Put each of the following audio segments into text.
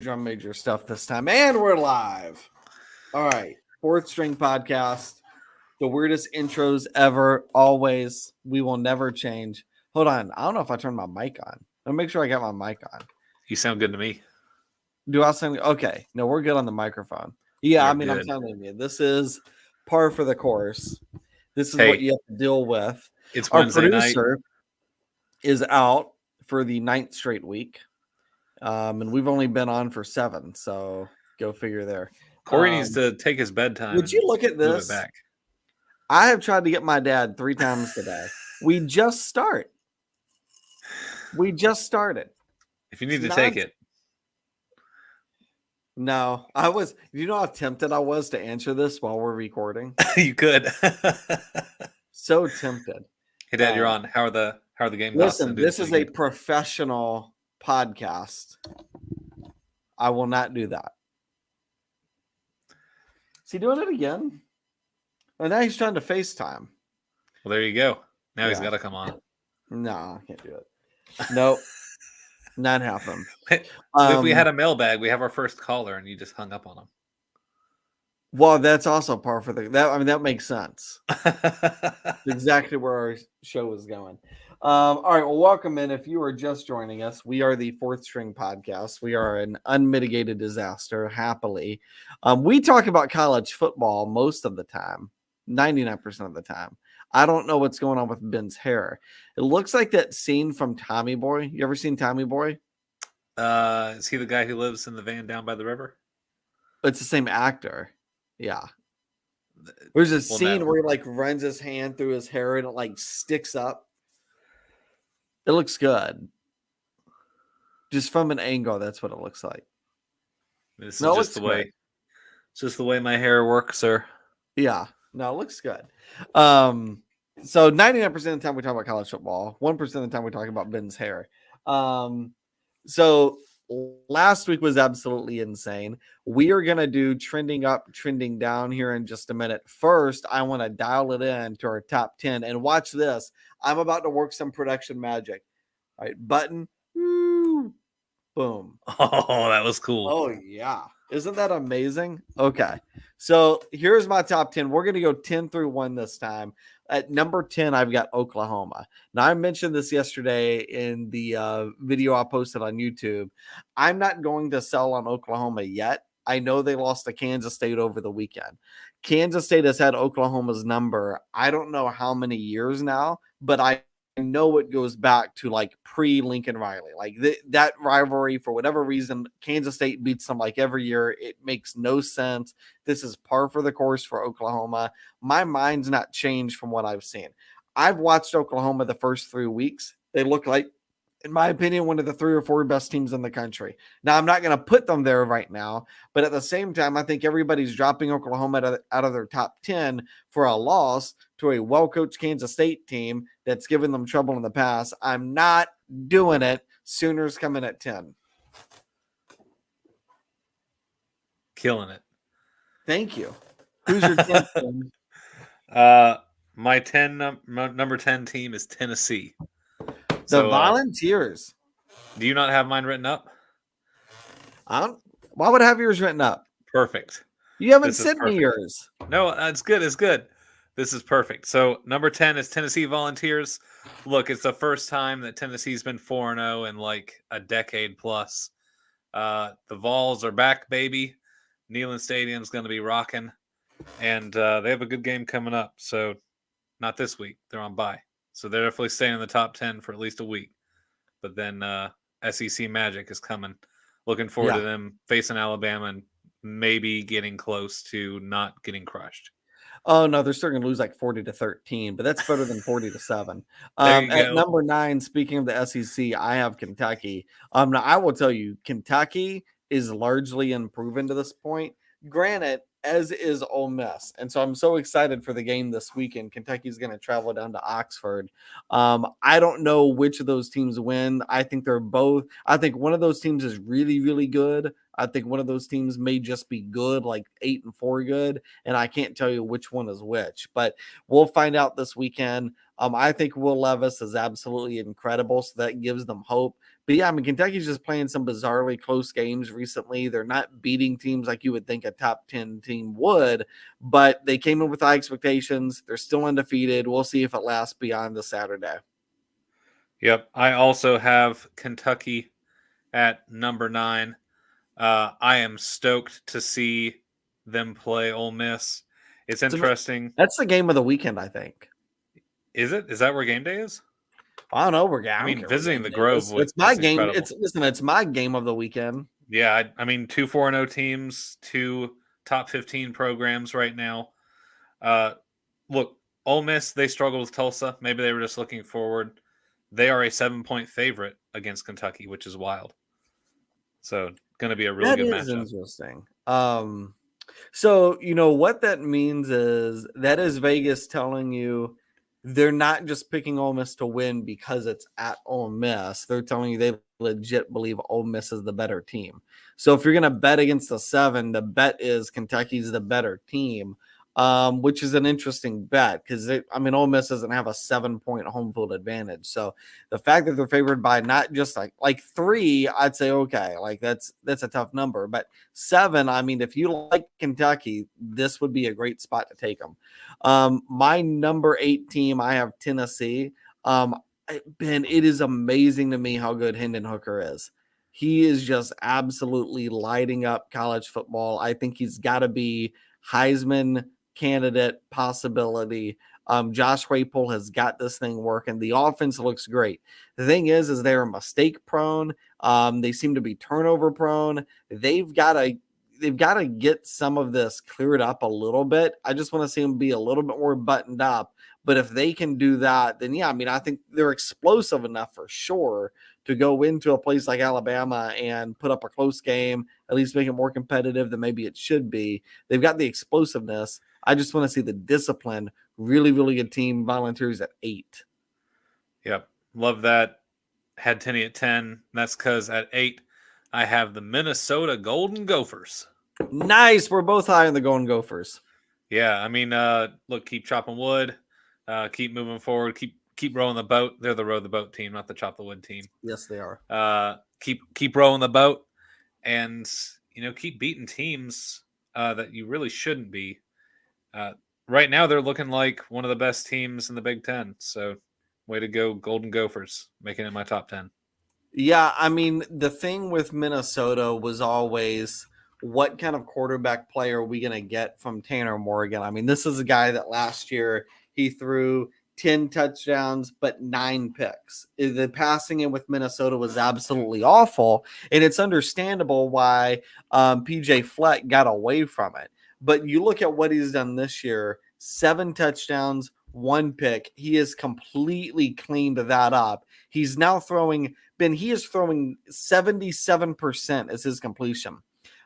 drum major stuff this time, and we're live. All right, Fourth String Podcast, the weirdest intros ever. Always, we will never change. Hold on, I don't know if I turned my mic on. Let me make sure I got my mic on. You sound good to me. Do I sound okay? No, we're good on the microphone. Yeah, You're I mean, I'm good. telling you, this is par for the course. This is Hey, what you have to deal with. It's Our Wednesday night. producer is out for the 9th straight week. And we've only been on for 7, so go figure there. Corey needs to take his bedtime. Would you look at Move it this? back. I have tried to get my dad 3 times today. We just started. If you need to take it. No, I was. You know how tempted I was to answer this while we're recording? You could. So tempted. Hey, Dad, you're on. How are the game? Listen, this is a professional podcast. I will not do that. Is he doing it again? And now he's trying to FaceTime. Well, there you go. Now he's got to come on. No, I can't do it. Nope. Not happening. If we had a mailbag, we have our first caller, and you just hung up on him. Well, that's also par for the that. I mean, that makes sense. Exactly where our show is going. All right. Well, welcome in. If you are just joining us, we are the Fourth String Podcast. We are an unmitigated disaster. Happily, we talk about college football most of the time, 99% of the time. I don't know what's going on with Ben's hair. It looks like that scene from Tommy Boy. You ever seen Tommy Boy? Is he the guy who lives in the van down by the river? It's the same actor. Yeah. There's a scene where he like runs his hand through his hair and it like sticks up. It looks good. Just from an angle, that's what it looks like. This is just the way. It's just the way my hair works, sir. Yeah. No, it looks good. So 99% of the time we talk about college football. 1% of the time we talk about Ben's hair. So last week was absolutely insane. We are going to do trending up, trending down here in just a minute. First, I want to dial it in to our top 10 and watch this. I'm about to work some production magic. All right, button. Woo, boom. Oh, that was cool. Oh, yeah. Isn't that amazing? Okay. So here's my top 10. We're going to go 10 through 1 this time. At number 10, I've got Oklahoma. Now, I mentioned this yesterday in the video I posted on YouTube. I'm not going to sell on Oklahoma yet. I know they lost to Kansas State over the weekend. Kansas State has had Oklahoma's number, I don't know how many years now, but I know it goes back to like pre-Lincoln Riley. Like that rivalry, for whatever reason, Kansas State beats them like every year. It makes no sense. This is par for the course for Oklahoma. My mind's not changed from what I've seen. I've watched Oklahoma the first 3 weeks. They look like, in my opinion, one of the 3 or 4 best teams in the country. Now, I'm not going to put them there right now, but at the same time, I think everybody's dropping Oklahoma out of their top 10 for a loss to a well-coached Kansas State team that's given them trouble in the past. I'm not doing it. Sooners coming at 10. Killing it. Thank you. Who's your 10? My number 10 team is Tennessee. The Volunteers. Do you not have mine written up? Why would I have yours written up? Perfect. You haven't sent me yours. No, it's good. It's good. This is perfect. So number 10 is Tennessee Volunteers. Look, it's the first time that Tennessee's been 4-0 in like a decade plus. The Vols are back, baby. Neyland Stadium's going to be rocking. And they have a good game coming up. So not this week. They're on bye. So they're definitely staying in the top 10 for at least a week. But then SEC Magic is coming. Looking forward to them facing Alabama and maybe getting close to not getting crushed. Oh, no, they're still going to lose like 40-13, but that's better than 40-7. At number 9, speaking of the SEC, I have Kentucky. Now, I will tell you, Kentucky is largely unproven to this point. Granted, as is Ole Miss. And so I'm so excited for the game this weekend. Kentucky's going to travel down to Oxford. I don't know which of those teams win. I think they're both. I think one of those teams is really, really good. I think one of those teams may just be good, like 8-4 good. And I can't tell you which one is which, but we'll find out this weekend. I think Will Levis is absolutely incredible. So that gives them hope. But yeah, I mean, Kentucky's just playing some bizarrely close games recently. They're not beating teams like you would think a top 10 team would, but they came in with high expectations. They're still undefeated. We'll see if it lasts beyond the Saturday. Yep. I also have Kentucky at number 9. I am stoked to see them play Ole Miss. It's interesting. That's the game of the weekend, I think. Is it? Is that where game day is? I don't know. I mean, visiting the Grove. It's my game. Incredible. It's my game of the weekend. Yeah, I mean, 2 4-0 teams, 2 top 15 programs right now. Look, Ole Miss, they struggled with Tulsa. Maybe they were just looking forward. They are a 7-point favorite against Kentucky, which is wild. So, going to be a really good matchup. That is interesting. So, you know, what that means is that is Vegas telling you they're not just picking Ole Miss to win because it's at Ole Miss. They're telling you they legit believe Ole Miss is the better team. So if you're going to bet against the 7, the bet is Kentucky's the better team, which is an interesting bet because, Ole Miss doesn't have a 7-point home field advantage. So the fact that they're favored by not just like 3, I'd say, okay, like that's a tough number. But 7, I mean, if you like Kentucky, this would be a great spot to take them. My number 8 team, I have Tennessee. Ben, it is amazing to me how good Hendon Hooker is. He is just absolutely lighting up college football. I think he's got to be Heisman candidate possibility. Josh Heupel has got this thing working. The offense looks great. The thing is they're mistake prone. They seem to be turnover prone. They've got to get some of this cleared up a little bit. I just want to see them be a little bit more buttoned up. But if they can do that, then yeah, I mean, I think they're explosive enough for sure to go into a place like Alabama and put up a close game, at least make it more competitive than maybe it should be. They've got the explosiveness. I just want to see the discipline. Really, really good team. Volunteers at 8. Yep. Love that. Had Tennessee at 10. That's because at 8, I have the Minnesota Golden Gophers. Nice. We're both high on the Golden Gophers. Yeah. I mean, look, keep chopping wood. Keep moving forward. Keep rowing the boat. They're the row the boat team, not the chop the wood team. Yes, they are. Keep rowing the boat, and keep beating teams that you really shouldn't be. Right now, they're looking like one of the best teams in the Big Ten. So, way to go, Golden Gophers, making it my top 10. Yeah, I mean, the thing with Minnesota was always what kind of quarterback play are we going to get from Tanner Morgan? I mean, this is a guy that last year he threw 10 touchdowns, but 9 picks. The passing in with Minnesota was absolutely awful, and it's understandable why PJ Fleck got away from it. But you look at what he's done this year, 7 touchdowns, 1 pick. He has completely cleaned that up. He's now throwing, Ben, he is throwing 77% as his completion.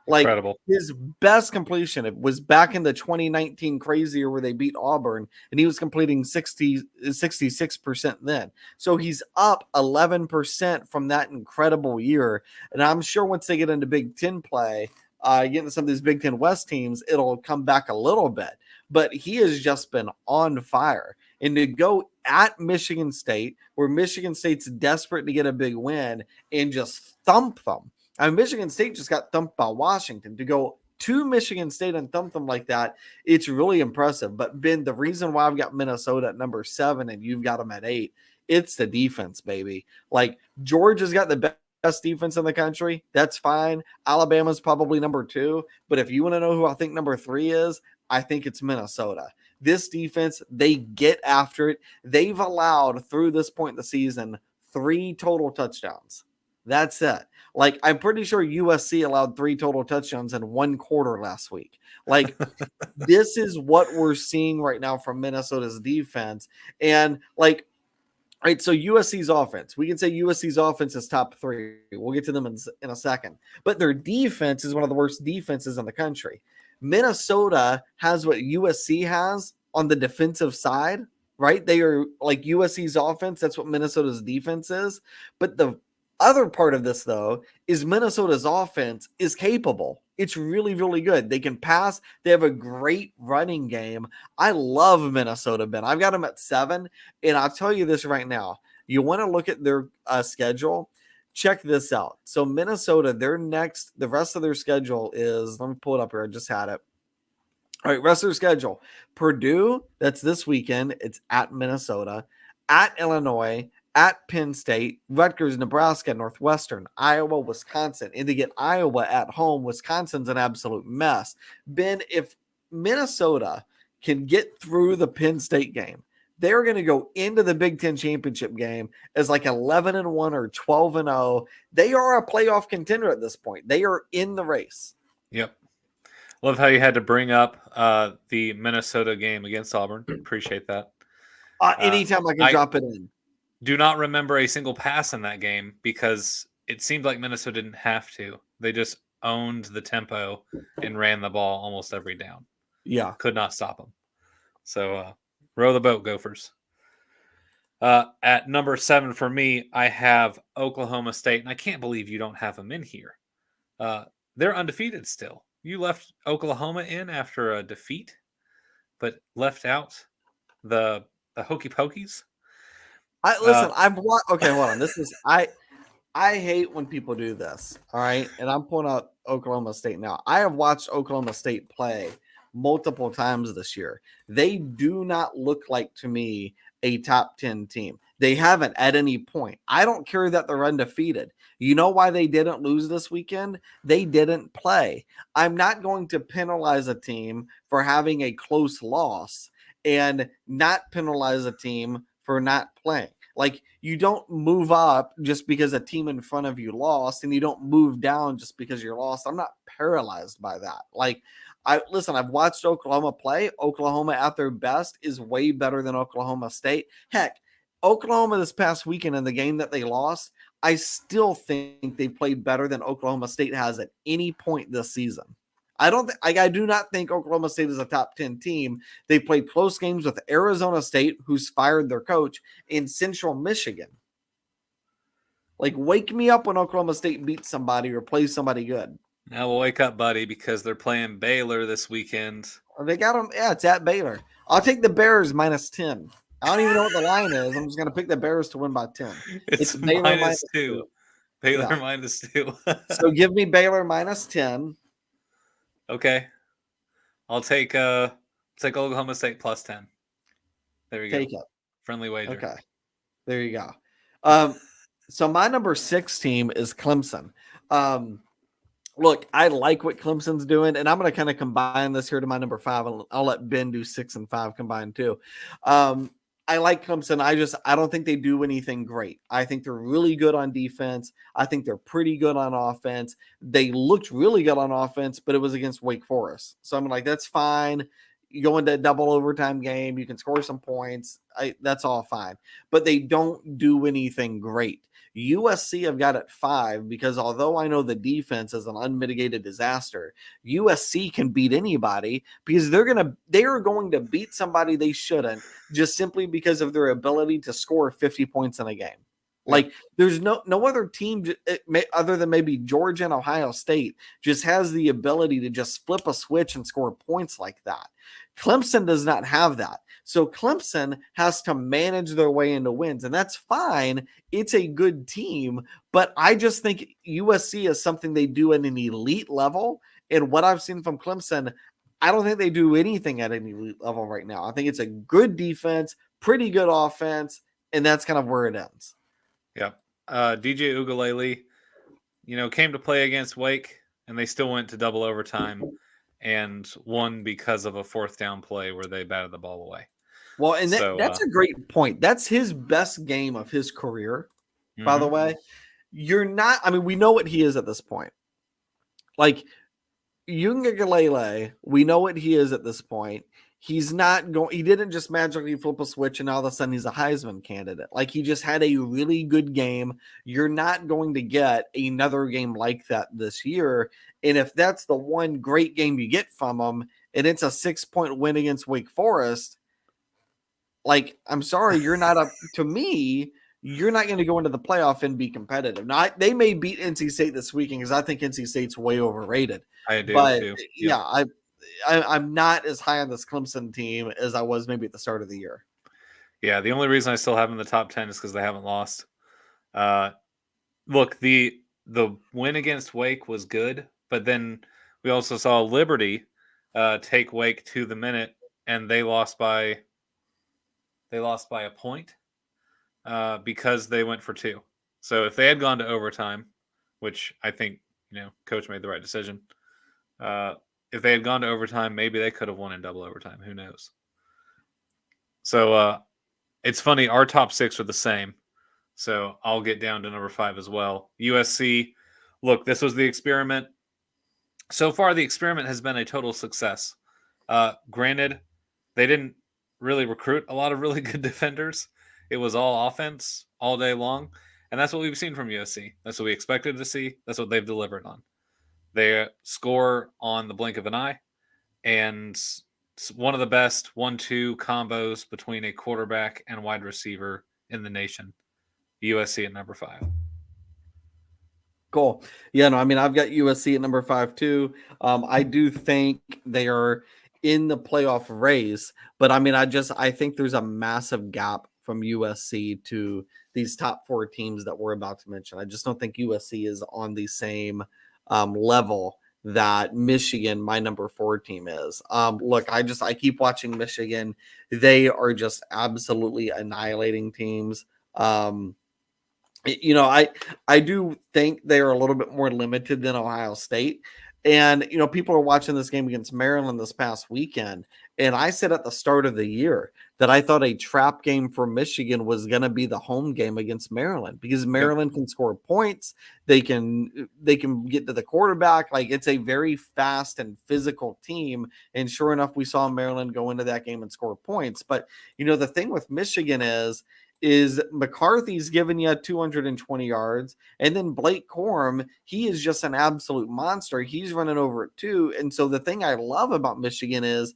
Like Incredible. His best completion, it was back in the 2019 crazy year where they beat Auburn, and he was completing 66% then. So he's up 11% from that incredible year. And I'm sure once they get into Big Ten play, get into some of these Big Ten West teams, it'll come back a little bit. But he has just been on fire. And to go at Michigan State, where Michigan State's desperate to get a big win, and just thump them. I mean, Michigan State just got thumped by Washington. To go to Michigan State and thump them like that, it's really impressive. But, Ben, the reason why I've got Minnesota at number 7 and you've got them at 8, it's the defense, baby. Like, Georgia's got the best defense in the country. That's fine. Alabama's probably number 2. But if you want to know who I think number 3 is, I think it's Minnesota. This defense, they get after it. They've allowed, through this point in the season, 3 total touchdowns. That's it. Like, I'm pretty sure USC allowed 3 total touchdowns in 1 quarter last week. Like, this is what we're seeing right now from Minnesota's defense. And, like, right, so USC's offense, we can say USC's offense is top 3. We'll get to them in a second. But their defense is one of the worst defenses in the country. Minnesota has what USC has on the defensive side, right? They are like USC's offense. That's what Minnesota's defense is. But the other part of this, though, is Minnesota's offense is capable. It's really, really good. They can pass. They have a great running game. I love Minnesota, Ben. I've got them at 7. And I'll tell you this right now. You want to look at their schedule. check this out. So Minnesota, the rest of their schedule is, let me pull it up here. I just had it. All right, rest of their schedule. Purdue, that's this weekend. It's at Minnesota, at Illinois, at Penn State, Rutgers, Nebraska, Northwestern, Iowa, Wisconsin. And to get Iowa at home, Wisconsin's an absolute mess. Ben, if Minnesota can get through the Penn State game, they're going to go into the Big Ten championship game as like 11-1 or 12-0. They are a playoff contender at this point. They are in the race. Yep. Love how you had to bring up the Minnesota game against Auburn. Appreciate that. Anytime I can drop it in. Do not remember a single pass in that game because it seemed like Minnesota didn't have to. They just owned the tempo and ran the ball almost every down. Yeah. Could not stop them. So row the boat, Gophers. At number 7 for me, I have Oklahoma State, and I can't believe you don't have them in here. They're undefeated still. You left Oklahoma in after a defeat, but left out the hokey pokies. I've watched. Okay, hold on. This is I hate when people do this. All right, and I'm pulling up Oklahoma State now. I have watched Oklahoma State play multiple times this year. They do not look like to me a top 10 team. They haven't at any point. I don't care that they're undefeated. You know why they didn't lose this weekend? They didn't play. I'm not going to penalize a team for having a close loss and not penalize a team for not playing. Like, you don't move up just because a team in front of you lost, and you don't move down just because you're lost. I'm not paralyzed by that. Like, I've watched Oklahoma play. Oklahoma at their best is way better than Oklahoma State. Heck, Oklahoma this past weekend in the game that they lost, I still think they played better than Oklahoma State has at any point this season. I do not think Oklahoma State is a top 10 team. They played close games with Arizona State, who's fired their coach, in Central Michigan. Like, wake me up when Oklahoma State beats somebody or plays somebody good. Now we'll wake up, buddy, because they're playing Baylor this weekend. They got them. Yeah, it's at Baylor. I'll take the Bears -10. I don't even know what the line is. I'm just going to pick the Bears to win by 10. It's Baylor -2. Baylor -2. So give me Baylor -10. Okay. I'll take Oklahoma State +10. There you go. Take it. Friendly wager. Okay. There you go. So my number 6 team is Clemson. Look, I like what Clemson's doing, and I'm going to kind of combine this here to my number 5. I'll let Ben do 6 and 5 combined too. I like Clemson. I don't think they do anything great. I think they're really good on defense. I think they're pretty good on offense. They looked really good on offense, but it was against Wake Forest. So I'm like, that's fine. You go into a double overtime game, you can score some points. That's all fine. But they don't do anything great. USC I've got at 5 because although I know the defense is an unmitigated disaster, USC can beat anybody because they are going to beat somebody they shouldn't just simply because of their ability to score 50 points in a game. Like, there's no other team other than maybe Georgia and Ohio State just has the ability to just flip a switch and score points like that. Clemson does not have that. So Clemson has to manage their way into wins, and that's fine. It's a good team, but I just think USC is something they do at an elite level, and what I've seen from Clemson, I don't think they do anything at an elite level right now. I think it's a good defense, pretty good offense, and that's kind of where it ends. Yeah. DJ Ugalele, came to play against Wake, and they still went to double overtime and won because of a 4th down play where they batted the ball away. Well, and that's a great point. That's his best game of his career, by the way. We know what he is at this point. Like, Ugalele, we know what he is at this point. He didn't just magically flip a switch and all of a sudden he's a Heisman candidate. Like, he just had a really good game. You're not going to get another game like that this year. And if that's the one great game you get from him, and it's a 6-point win against Wake Forest, like, I'm sorry, you're not up to me. You're not going to go into the playoff and be competitive. Now, they may beat NC State this weekend because I think NC State's way overrated. I do too. Yeah, I'm not as high on this Clemson team as I was maybe at the start of the year. Yeah, the only reason I still have them in the top 10 is because they haven't lost. Look, the win against Wake was good, but then we also saw Liberty take Wake to the minute, and they lost by a point because they went for two. So if they had gone to overtime, which I think coach made the right decision, uh, if they had gone to overtime, maybe they could have won in double overtime. Who knows? So it's funny. Our top six are the same. So I'll get down to number 5 as well. USC. Look, this was the experiment. So far, the experiment has been a total success. Granted, they didn't really recruit a lot of really good defenders. It was all offense all day long. And that's what we've seen from USC. That's what we expected to see. That's what they've delivered on. They score on the blink of an eye. And one of the best 1-2 combos between a quarterback and wide receiver in the nation. USC at number 5. Cool. Yeah, no, I mean, I've got USC at number 5 too. I do think they are in the playoff race, but I mean, I think there's a massive gap from USC to these top 4 teams that we're about to mention. I just don't think USC is on the same level that Michigan, my number 4 team, is. Look, I keep watching Michigan. They are just absolutely annihilating teams. I do think they are a little bit more limited than Ohio State. And people are watching this game against Maryland this past weekend, and I said at the start of the year that I thought a trap game for Michigan was going to be the home game against Maryland, because Yep. Maryland can score points, they can get to the quarterback. Like, it's a very fast and physical team, and sure enough, we saw Maryland go into that game and score points. But the thing with Michigan is McCarthy's giving you 220 yards, and then Blake Corum, he is just an absolute monster. He's running over it too. And so the thing I love about Michigan is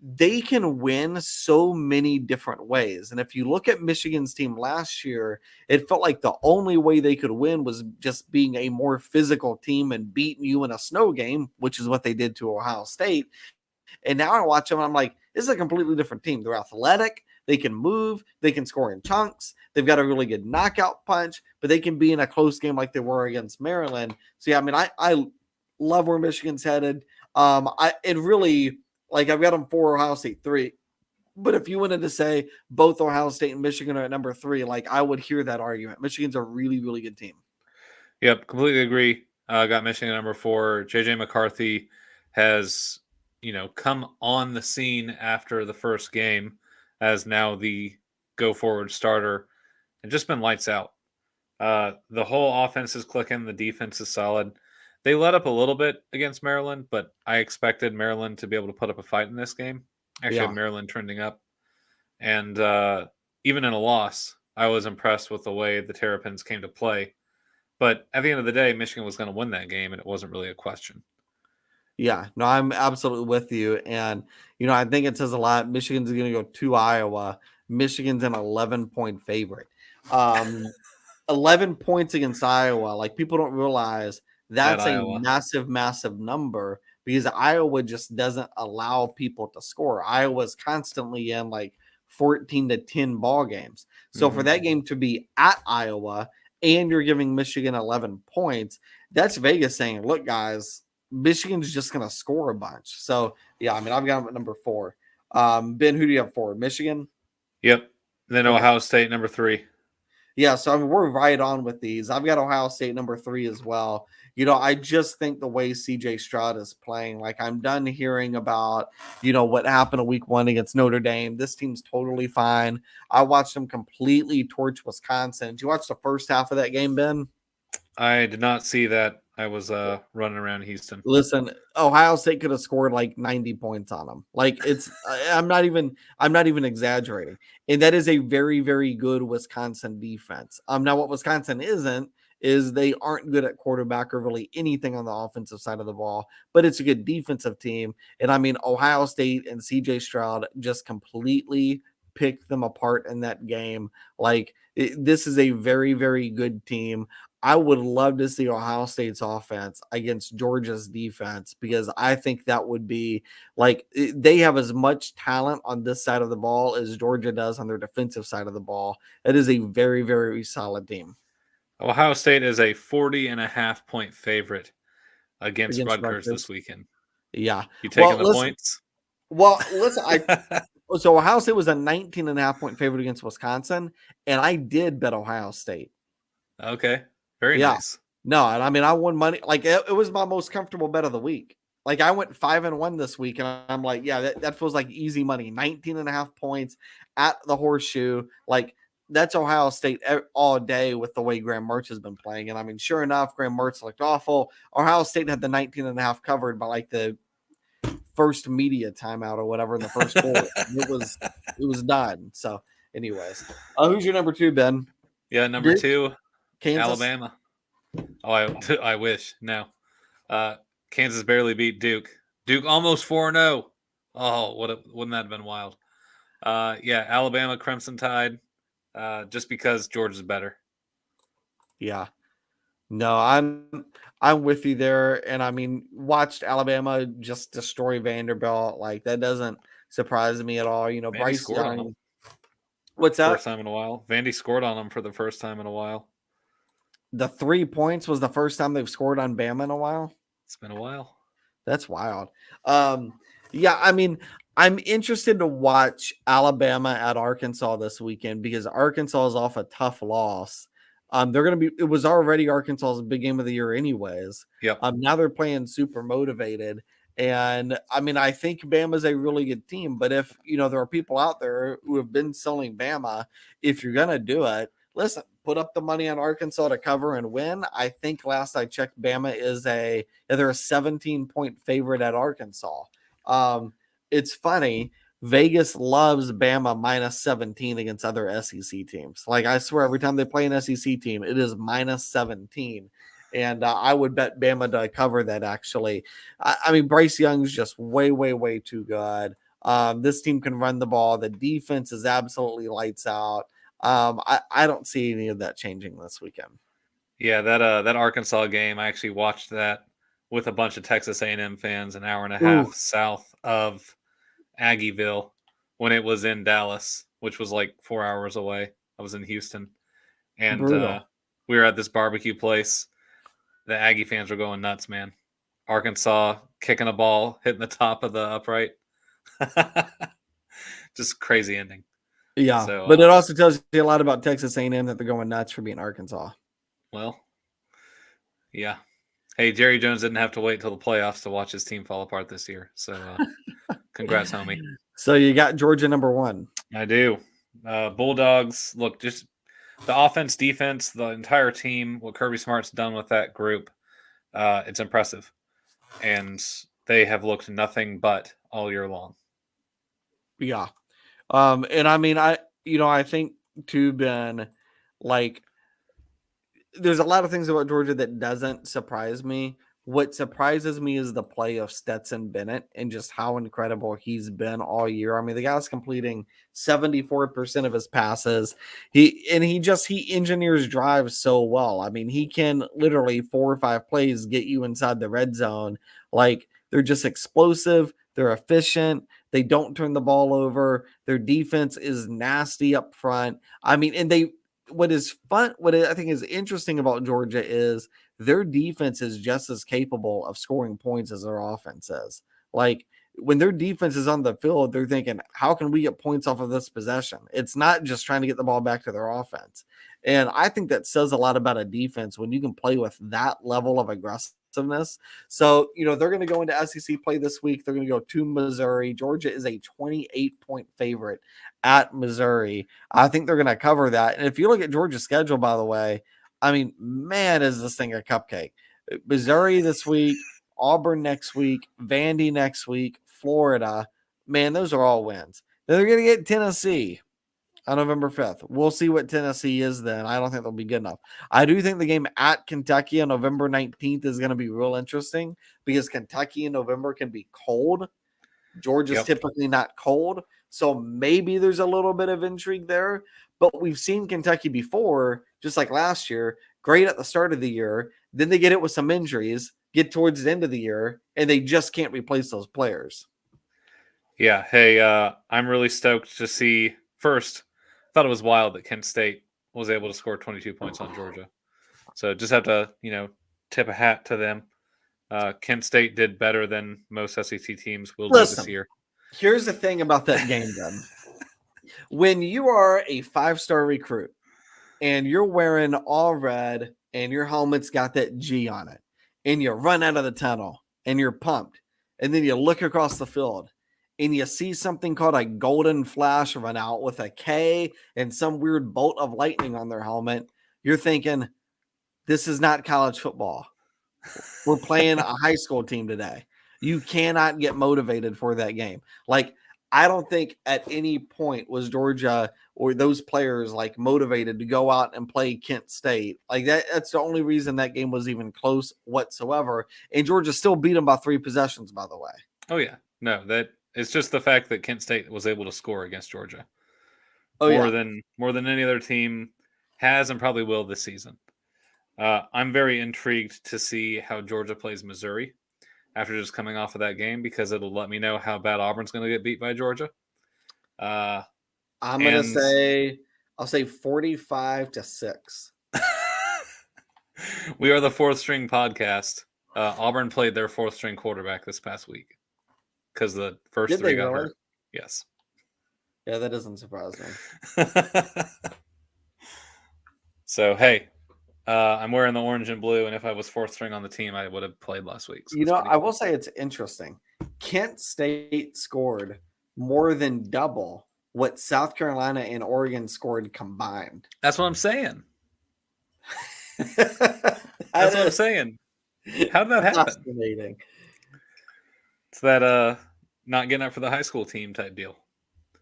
they can win so many different ways. And if you look at Michigan's team last year, it felt like the only way they could win was just being a more physical team and beating you in a snow game, which is what they did to Ohio State. And now I watch them and I'm like, this is a completely different team. They're athletic. They can move. They can score in chunks. They've got a really good knockout punch, but they can be in a close game like they were against Maryland. So, yeah, I mean, I love where Michigan's headed. I've got them 4, Ohio State 3. But if you wanted to say both Ohio State and Michigan are at number 3, like, I would hear that argument. Michigan's a really, really good team. Yep, completely agree. Got Michigan at number 4. JJ McCarthy has, come on the scene after the first game as now the go forward starter and just been lights out. The whole offense is clicking. The defense is solid. They let up a little bit against Maryland, but I expected Maryland to be able to put up a fight in this game. Actually, had Maryland trending up. And even in a loss, I was impressed with the way the Terrapins came to play. But at the end of the day, Michigan was going to win that game, and it wasn't really a question. Yeah, no, I'm absolutely with you. And, I think it says a lot. Michigan's going to go to Iowa. Michigan's an 11-point favorite. 11 points against Iowa. Like, people don't realize that's a Iowa. massive, massive number, because Iowa just doesn't allow people to score. Iowa's constantly in like 14-10 ball games. So for that game to be at Iowa and you're giving Michigan 11 points, that's Vegas saying, look, guys, Michigan's just going to score a bunch. So, yeah, I mean, I've got them at number 4. Ben, who do you have for? Michigan? Yep. Then Okay. Ohio State, number 3. Yeah, so I mean, we're right on with these. I've got Ohio State number 3 as well. I just think the way CJ Stroud is playing, like, I'm done hearing about, what happened in week 1 against Notre Dame. This team's totally fine. I watched them completely torch Wisconsin. Did you watch the first half of that game, Ben? I did not see that. I was running around Houston. Listen, Ohio State could have scored like 90 points on them. Like, I'm not even exaggerating. And that is a very, very good Wisconsin defense. Now what Wisconsin isn't is they aren't good at quarterback or really anything on the offensive side of the ball, but it's a good defensive team. And I mean, Ohio State and CJ Stroud just completely picked them apart in that game. Like, this is a very, very good team. I would love to see Ohio State's offense against Georgia's defense, because I think that would be like, they have as much talent on this side of the ball as Georgia does on their defensive side of the ball. It is a very, very solid team. Ohio State is a 40.5 point favorite against against Rutgers this Rutgers. weekend. Yeah. You taking Well, the listen. points? I so Ohio State was a 19.5 point favorite against Wisconsin, and I did bet Ohio State. Okay. Very Yeah. nice. No, and I mean I won money. Like it was my most comfortable bet of the week. Like I went 5-1 this week, and I'm like, yeah, that feels like easy money. 19.5 points at the Horseshoe. Like that's Ohio State all day with the way Graham Mertz has been playing. And I mean, sure enough, Graham Mertz looked awful. Ohio State had the 19.5 covered by like the first media timeout or whatever in the first quarter. It was done. So, anyways, who's your number two, Ben? Yeah, number Duke, 2, Kansas. Alabama. Oh, I wish. No. Kansas barely beat Duke. Duke almost 4-0. Oh, wouldn't that have been wild? Yeah, Alabama Crimson Tide. Just because Georgia's better. Yeah. No, I'm with you there. And I mean, watched Alabama just destroy Vanderbilt. Like that doesn't surprise me at all. You know, Vandy Bryce scored on them Young. What's that? first time in a while. Vandy scored on them for the first time in a while. The 3 points was the first time they've scored on Bama in a while. It's been a while. That's wild. Um, yeah, I mean, I'm interested to watch Alabama at Arkansas this weekend because Arkansas is off a tough loss. They're going to be. It was already Arkansas's big game of the year, anyways. Yep. Now they're playing super motivated, and I mean, I think Bama's a really good team. But if there are people out there who have been selling Bama, if you're going to do it, listen, put up the money on Arkansas to cover and win. I think last I checked, Bama is they're a 17-point favorite at Arkansas. It's funny. Vegas loves Bama minus 17 against other SEC teams. Like I swear, every time they play an SEC team, it is minus 17. And I would bet Bama to cover that. Actually, I mean Bryce Young's just way, way, way too good. This team can run the ball. The defense is absolutely lights out. I don't see any of that changing this weekend. Yeah, that Arkansas game, I actually watched that with a bunch of Texas A&M fans an hour and a half Ooh, south of Aggieville when it was in Dallas, which was like 4 hours away. I was in Houston, and brutal. we were at this barbecue place. The Aggie fans were going nuts, man. Arkansas kicking a ball, hitting the top of the upright. Just crazy ending. Yeah, So, but it also tells you a lot about Texas A&M that they're going nuts for being Arkansas. well, yeah. Hey, Jerry Jones didn't have to wait till the playoffs to watch his team fall apart this year. So, congrats, homie. So you got Georgia number one. I do. Bulldogs, look, just the offense, defense, the entire team, what Kirby Smart's done with that group, it's impressive. And they have looked nothing but all year long. Yeah. And I mean, I think too, Ben, like there's a lot of things about Georgia that doesn't surprise me. What surprises me is the play of Stetson Bennett and just how incredible he's been all year. I mean, the guy's completing 74% of his passes. He engineers drives so well. I mean, he can literally 4 or 5 plays get you inside the red zone. Like they're just explosive, they're efficient, they don't turn the ball over. Their defense is nasty up front. I mean, and what I think is interesting about Georgia is their defense is just as capable of scoring points as their offense is. Like when their defense is on the field, they're thinking, how can we get points off of this possession? It's not just trying to get the ball back to their offense. And I think that says a lot about a defense when you can play with that level of aggressiveness. So, they're going to go into SEC play this week. They're going to go to Missouri. Georgia is a 28-point favorite at Missouri. I think they're going to cover that. And if you look at Georgia's schedule, by the way, I mean, man, is this thing a cupcake? Missouri this week, Auburn next week, Vandy next week, Florida. Man, those are all wins. Then they're going to get Tennessee on November 5th. We'll see what Tennessee is then. I don't think they'll be good enough. I do think the game at Kentucky on November 19th is going to be real interesting because Kentucky in November can be cold. Georgia's typically not cold. So maybe there's a little bit of intrigue there. But we've seen Kentucky before, just like last year, great at the start of the year. Then they get it with some injuries, get towards the end of the year, and they just can't replace those players. Yeah. Hey, I'm really stoked to see. First, I thought it was wild that Kent State was able to score 22 points on Georgia. So just have to, tip a hat to them. Kent State did better than most SEC teams will do this Listen, year. here's the thing about that game, then. When you are a 5-star recruit and you're wearing all red and your helmet's got that G on it, and you run out of the tunnel and you're pumped, and then you look across the field and you see something called a golden flash run out with a K and some weird bolt of lightning on their helmet, you're thinking, this is not college football. We're playing a high school team today. You cannot get motivated for that game. Like, I don't think at any point was Georgia or those players like motivated to go out and play Kent State. Like that's the only reason that game was even close whatsoever. And Georgia still beat them by 3 possessions, by the way. Oh yeah. No, that it's just the fact that Kent State was able to score against Georgia. Oh, More than any other team has and probably will this season. I'm very intrigued to see how Georgia plays Missouri after just coming off of that game because it'll let me know how bad Auburn's going to get beat by Georgia. I'm going to say, I'll say 45-6. We are the 4th string podcast. Auburn played their 4th string quarterback this past week because the first 3 got hurt. Yes. Yeah, that doesn't surprise me. So, hey, I'm wearing the orange and blue, and if I was 4th string on the team, I would have played last week. So I will say it's interesting. Kent State scored more than double what South Carolina and Oregon scored combined. That's what I'm saying. That's what I'm saying. How did that happen? Fascinating. It's that not getting up for the high school team type deal.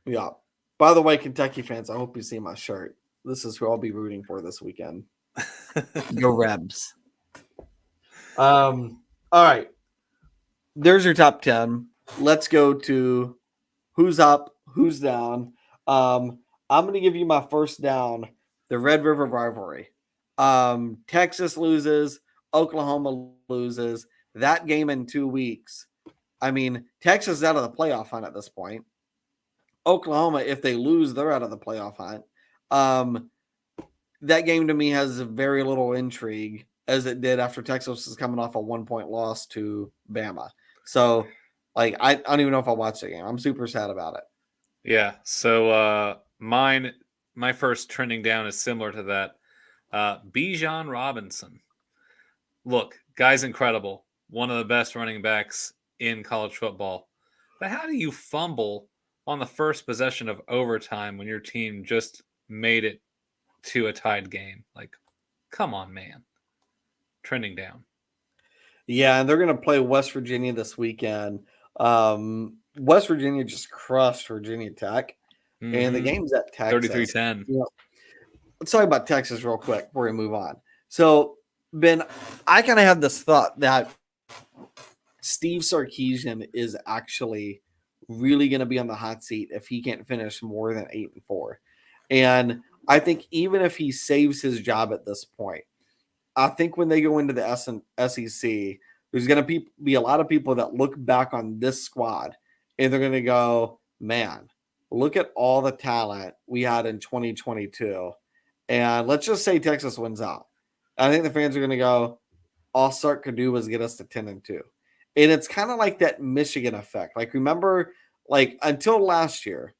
Yeah. By the way, Kentucky fans, I hope you see my shirt. This is who I'll be rooting for this weekend. Go Rebs. All right. There's your top 10. Let's go to who's up, who's down. I'm going to give you my first down, the Red River rivalry. Texas loses, Oklahoma loses. That game in 2 weeks. I mean, Texas is out of the playoff hunt at this point. Oklahoma, if they lose, they're out of the playoff hunt. That game to me has very little intrigue as it did after Texas was coming off a 1-point loss to Bama. So, like, I don't even know if I'll watch the game. I'm super sad about it. Yeah. So, my first trending down is similar to that. Bijan Robinson. Look, guy's incredible. One of the best running backs in college football. But how do you fumble on the first possession of overtime when your team just made it to a tied game? Like, come on, man. Trending down. Yeah, and they're going to play West Virginia this weekend. West Virginia just crushed Virginia Tech, and the game's at Texas. 33-10. Let's talk about Texas real quick before we move on. So, Ben, I kind of have this thought that Steve Sarkisian is actually really going to be on the hot seat if he can't finish more than 8-4. And I think even if he saves his job at this point, I think when they go into the SEC, there's going to be a lot of people that look back on this squad and they're going to go, man, look at all the talent we had in 2022. And let's just say Texas wins out. I think the fans are going to go, all Sark could do was get us to 10-2. And it's kind of like that Michigan effect. Like, remember, like, until last year,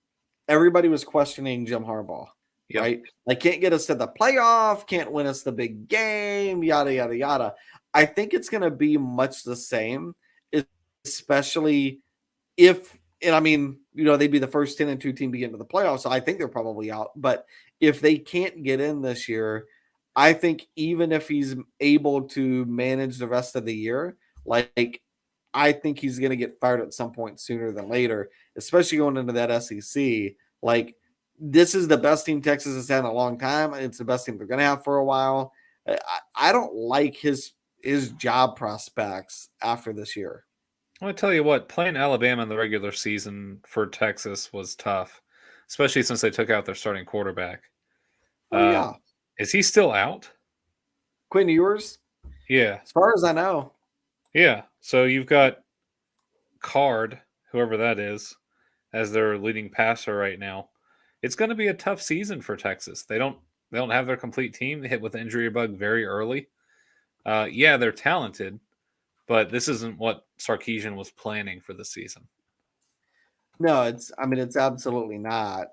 everybody was questioning Jim Harbaugh, right? Like, can't get us to the playoff, can't win us the big game, yada, yada, yada. I think it's going to be much the same, especially if, and I mean, they'd be the first 10-2 team to get into the playoffs, so I think they're probably out. But if they can't get in this year, I think even if he's able to manage the rest of the year, like, I think he's going to get fired at some point sooner than later, especially going into that SEC. Like, this is the best team Texas has had in a long time. It's the best team they're going to have for a while. I don't like his job prospects after this year. Well, I tell you what, playing Alabama in the regular season for Texas was tough, especially since they took out their starting quarterback. Yeah. Is he still out? Quinn Ewers? Yeah. As far as I know. Yeah. So you've got Card, whoever that is, as their leading passer right now. It's going to be a tough season for Texas. They don't They don't have their complete team. They hit with the injury bug very early. Yeah, they're talented, but this isn't what Sarkisian was planning for the season. No, it's absolutely not.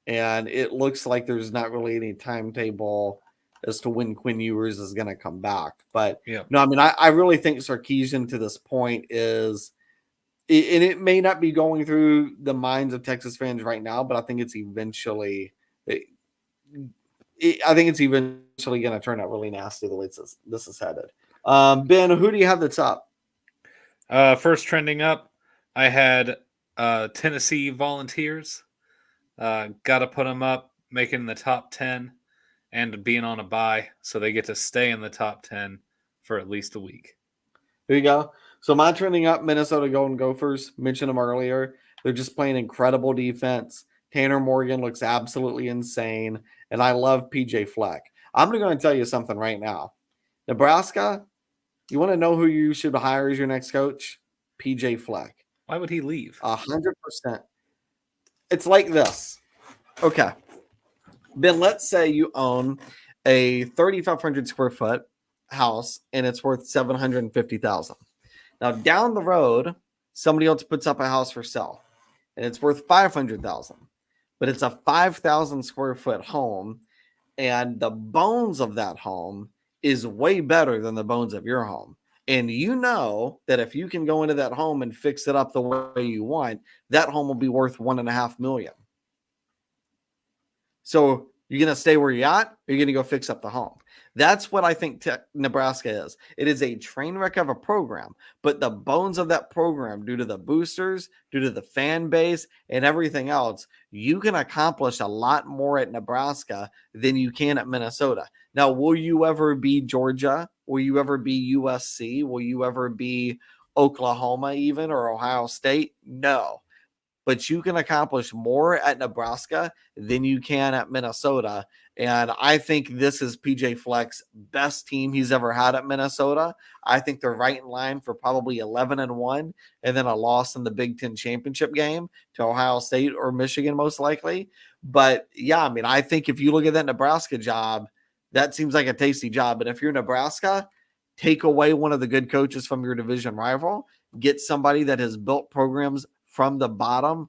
And it looks like there's not really any timetable as to when Quinn Ewers is going to come back. But Yeah. no, I really think Sarkisian to this point is, and it may not be going through the minds of Texas fans right now, but I think it's eventually, I think it's eventually going to turn out really nasty the way this is headed. Ben, who do you have that's up? First trending up, I had Tennessee Volunteers. Got to put them up, making the top 10 and being on a bye, so they get to stay in the top 10 for at least a week. There you go. So my trending up, Minnesota Golden Gophers. Mentioned them earlier. They're just playing incredible defense. Tanner Morgan looks absolutely insane, and I love PJ Fleck. I'm going to tell you something right now. Nebraska, you want to know who you should hire as your next coach? PJ Fleck. Why would he leave? 100%. It's like this. Okay. Ben, let's say you own a 3,500 square foot house and it's worth $750,000. Now down the road, somebody else puts up a house for sale and it's worth $500,000, but it's a 5,000 square foot home, and the bones of that home is way better than the bones of your home. And you know that if you can go into that home and fix it up the way you want, that home will be worth $1.5 million. So you're going to stay where you're at, or you're going to go fix up the home. That's what I think Nebraska is. It is a train wreck of a program, but the bones of that program, due to the boosters, due to the fan base, and everything else, you can accomplish a lot more at Nebraska than you can at Minnesota. Now, will you ever be Georgia? Will you ever be USC? Will you ever be Oklahoma even, or Ohio State? No. But you can accomplish more at Nebraska than you can at Minnesota. And I think this is PJ Fleck's best team he's ever had at Minnesota. I think they're right in line for probably 11-1 and then a loss in the Big Ten championship game to Ohio State or Michigan, most likely. But yeah, I think if you look at that Nebraska job, that seems like a tasty job. And if you're Nebraska, take away one of the good coaches from your division rival, get somebody that has built programs from the bottom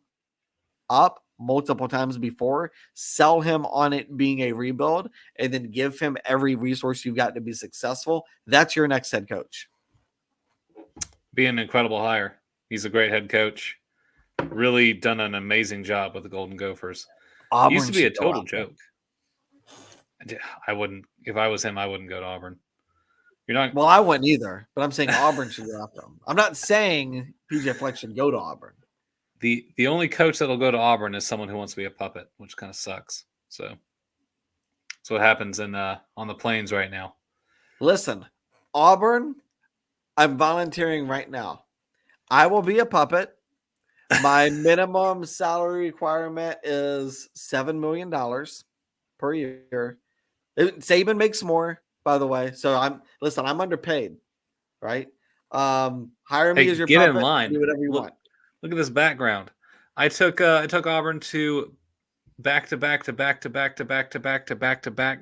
up multiple times before, sell him on it being a rebuild, and then give him every resource you've got to be successful. That's your next head coach. Be an incredible hire. He's a great head coach. Really done an amazing job with the Golden Gophers. Auburn used to be a total joke. I wouldn't, if I was him, I wouldn't go to Auburn. You're not. Well, I wouldn't either, but I'm saying Auburn should go after him. I'm not saying PJ Fleck should go to Auburn. The only coach that'll go to Auburn is someone who wants to be a puppet, which kind of sucks. So that's what happens on the plains right now. Listen, Auburn, I'm volunteering right now. I will be a puppet. My minimum salary requirement is $7 million per year. Saban makes more, by the way. So I'm underpaid, right? Hire me as your get puppet. In line. Do whatever you want. Look at this background. I took Auburn to back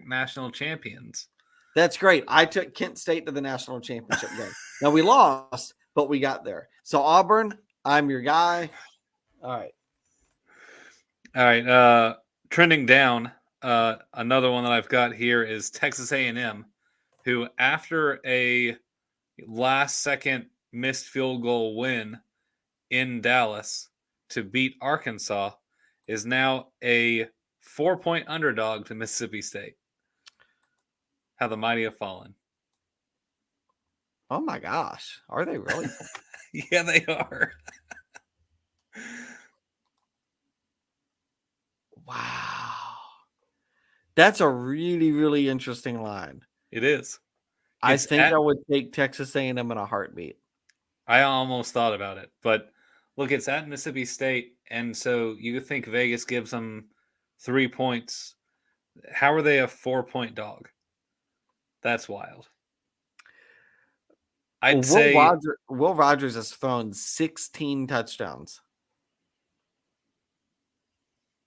national champions. That's great. I took Kent State to the national championship game. Now we lost, but we got there. So Auburn, I'm your guy. All right. Trending down. Another one that I've got here is Texas A&M, who after a last-second missed field goal win in Dallas to beat Arkansas, is now a 4-point underdog to Mississippi State. How the mighty have fallen. Oh my gosh. Are they really? Yeah, they are. Wow. That's a really, really interesting line. It is. I think I would take Texas A&M in a heartbeat. I almost thought about it, but look, it's at Mississippi State, and so you think Vegas gives them 3 points. How are they a 4-point dog? That's wild. I'd say Will Rogers has thrown 16 touchdowns.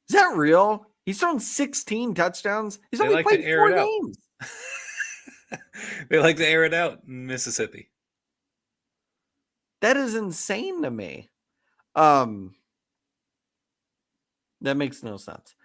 Is that real? He's thrown 16 touchdowns. He's They only like to played air 4 it out. games. They like to air it out in Mississippi. That is insane to me. That makes no sense.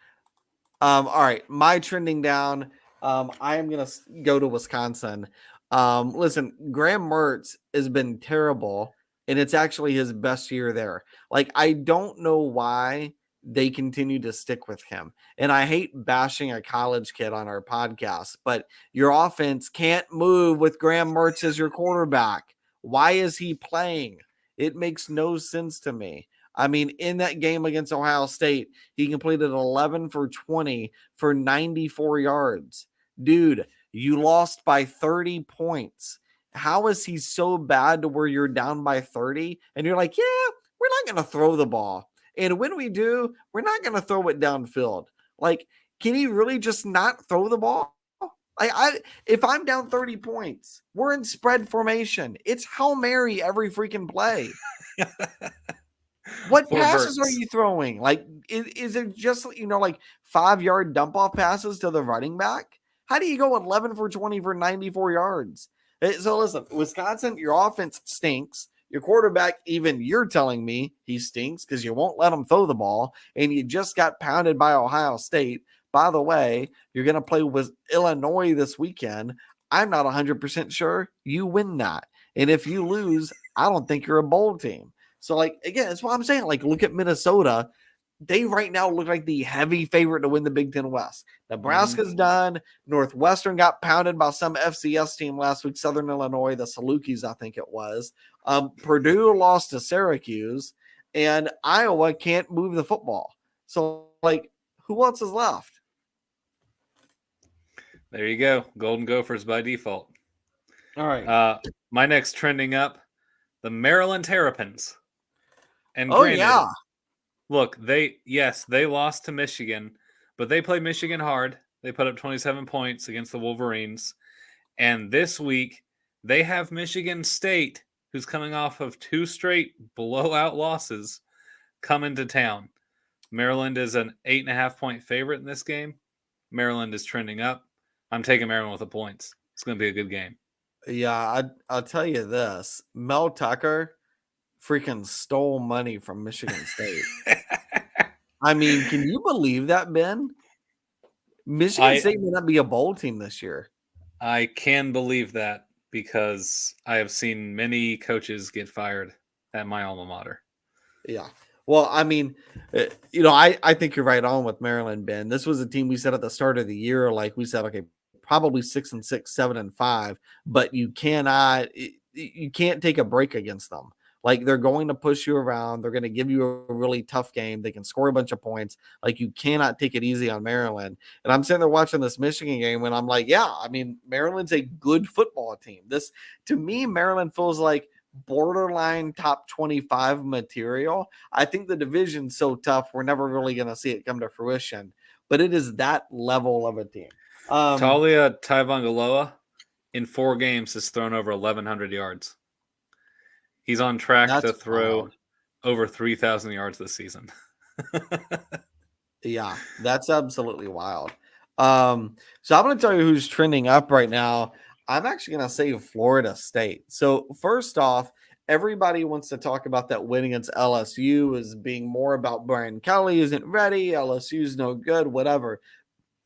All right, my trending down. I am gonna go to Wisconsin. Listen, Graham Mertz has been terrible, and it's actually his best year there. Like, I don't know why they continue to stick with him. And I hate bashing a college kid on our podcast, but your offense can't move with Graham Mertz as your quarterback. Why is he playing? It makes no sense to me. I mean, in that game against Ohio State, he completed 11 for 20 for 94 yards. Dude, you lost by 30 points. How is he so bad to where you're down by 30 and you're like, yeah, we're not going to throw the ball. And when we do, we're not going to throw it downfield. Like, can he really just not throw the ball? If I'm down 30 points, we're in spread formation. It's Hail Mary every freaking play. What For passes are Burks. you throwing? Like, is it just, like 5-yard dump off passes to the running back? How do you go 11 for 20 for 94 yards? So listen, Wisconsin, your offense stinks. Your quarterback, even you're telling me he stinks because you won't let him throw the ball, and you just got pounded by Ohio State. By the way, you're going to play with Illinois this weekend. I'm not 100% sure you win that. And if you lose, I don't think you're a bowl team. So, like, again, that's what I'm saying. Like, look at Minnesota. They right now look like the heavy favorite to win the Big Ten West. Nebraska's done. Northwestern got pounded by some FCS team last week, Southern Illinois, the Salukis, I think it was. Purdue lost to Syracuse, and Iowa can't move the football. So, like, who else is left? There you go. Golden Gophers by default. All right. My next trending up, the Maryland Terrapins. And granted, yeah. Look, they lost to Michigan, but they played Michigan hard. They put up 27 points against the Wolverines. And this week, they have Michigan State, who's coming off of 2 straight blowout losses, come into town. Maryland is an 8.5-point favorite in this game. Maryland is trending up. I'm taking Maryland with the points. It's going to be a good game. Yeah, I'll tell you this. Mel Tucker freaking stole money from Michigan State. I mean, can you believe that, Ben? Michigan State may not be a bowl team this year. I can believe that because I have seen many coaches get fired at my alma mater. Yeah. Well, I mean, I think you're right on with Maryland, Ben. This was a team we said at the start of the year, like we said, okay, probably 6-6, 7-5, but you can't take a break against them. Like, they're going to push you around. They're going to give you a really tough game. They can score a bunch of points. Like, you cannot take it easy on Maryland. And I'm sitting there watching this Michigan game, and I'm like, yeah, I mean, Maryland's a good football team. This, to me, Maryland feels like borderline top 25 material. I think the division's so tough, we're never really going to see it come to fruition. But it is that level of a team. Talia Taivangaloa in 4 games has thrown over 1,100 yards. He's on track to throw over 3,000 yards this season. Yeah, that's absolutely wild. So I'm going to tell you who's trending up right now. I'm actually going to say Florida State. So first off, everybody wants to talk about that win against LSU as being more about Brian Kelly isn't ready, LSU's no good, whatever.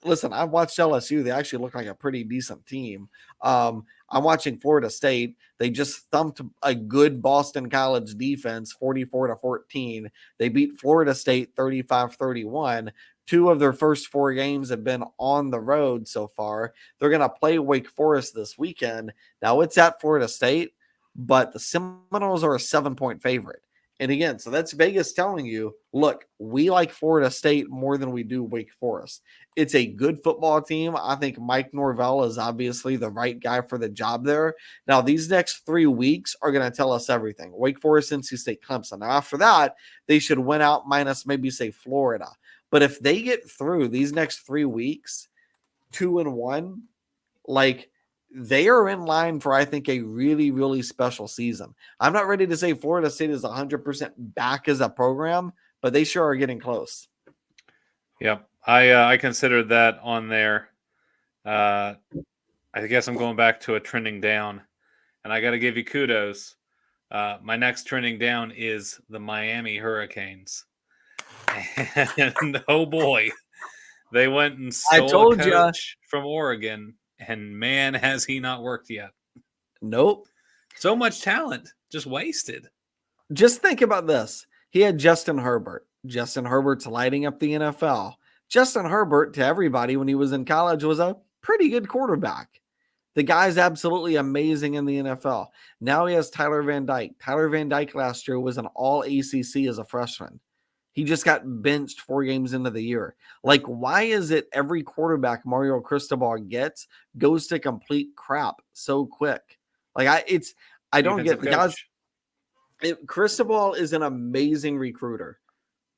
Listen, I've watched LSU. They actually look like a pretty decent team. I'm watching Florida State. They just thumped a good Boston College defense 44-14. They beat Florida State 35-31. 2 of their first 4 games have been on the road so far. They're going to play Wake Forest this weekend. Now, it's at Florida State, but the Seminoles are a 7-point favorite. And again, so that's Vegas telling you, look, we like Florida State more than we do Wake Forest. It's a good football team. I think Mike Norvell is obviously the right guy for the job there. Now, these next 3 weeks are going to tell us everything. Wake Forest, NC State, Clemson. Now, after that, they should win out minus maybe, say, Florida. But if they get through these next 3 weeks, 2-1, like, they are in line for, I think, a really, really special season. I'm not ready to say Florida State is 100% back as a program, but they sure are getting close. Yep. I considered that on there. I guess I'm going back to a trending down, and I got to give you kudos. My next trending down is the Miami Hurricanes, and oh boy, they went and I stole a told you. coach from Oregon, and man, has he not worked yet. Nope. So much talent just wasted. Just think about this. He had Justin Herbert. Justin Herbert's lighting up the NFL. Justin Herbert, to everybody when he was in college, was a pretty good quarterback. The guy's absolutely amazing in the NFL. Now he has Tyler Van Dyke. Tyler Van Dyke last year was an all ACC as a freshman. He just got benched 4 games into the year. Like, why is it every quarterback Mario Cristobal gets goes to complete crap so quick? Like, I don't Defensive get the guys. coach. Cristobal is an amazing recruiter,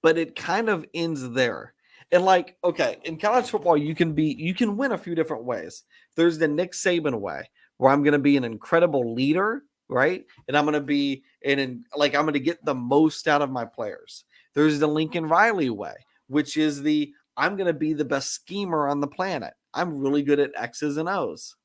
but it kind of ends there. And like, okay, in college football, you can win a few different ways. There's the Nick Saban way, where I'm going to be an incredible leader, right? And I'm going to be I'm going to get the most out of my players. There's the Lincoln Riley way, which is I'm going to be the best schemer on the planet. I'm really good at X's and O's,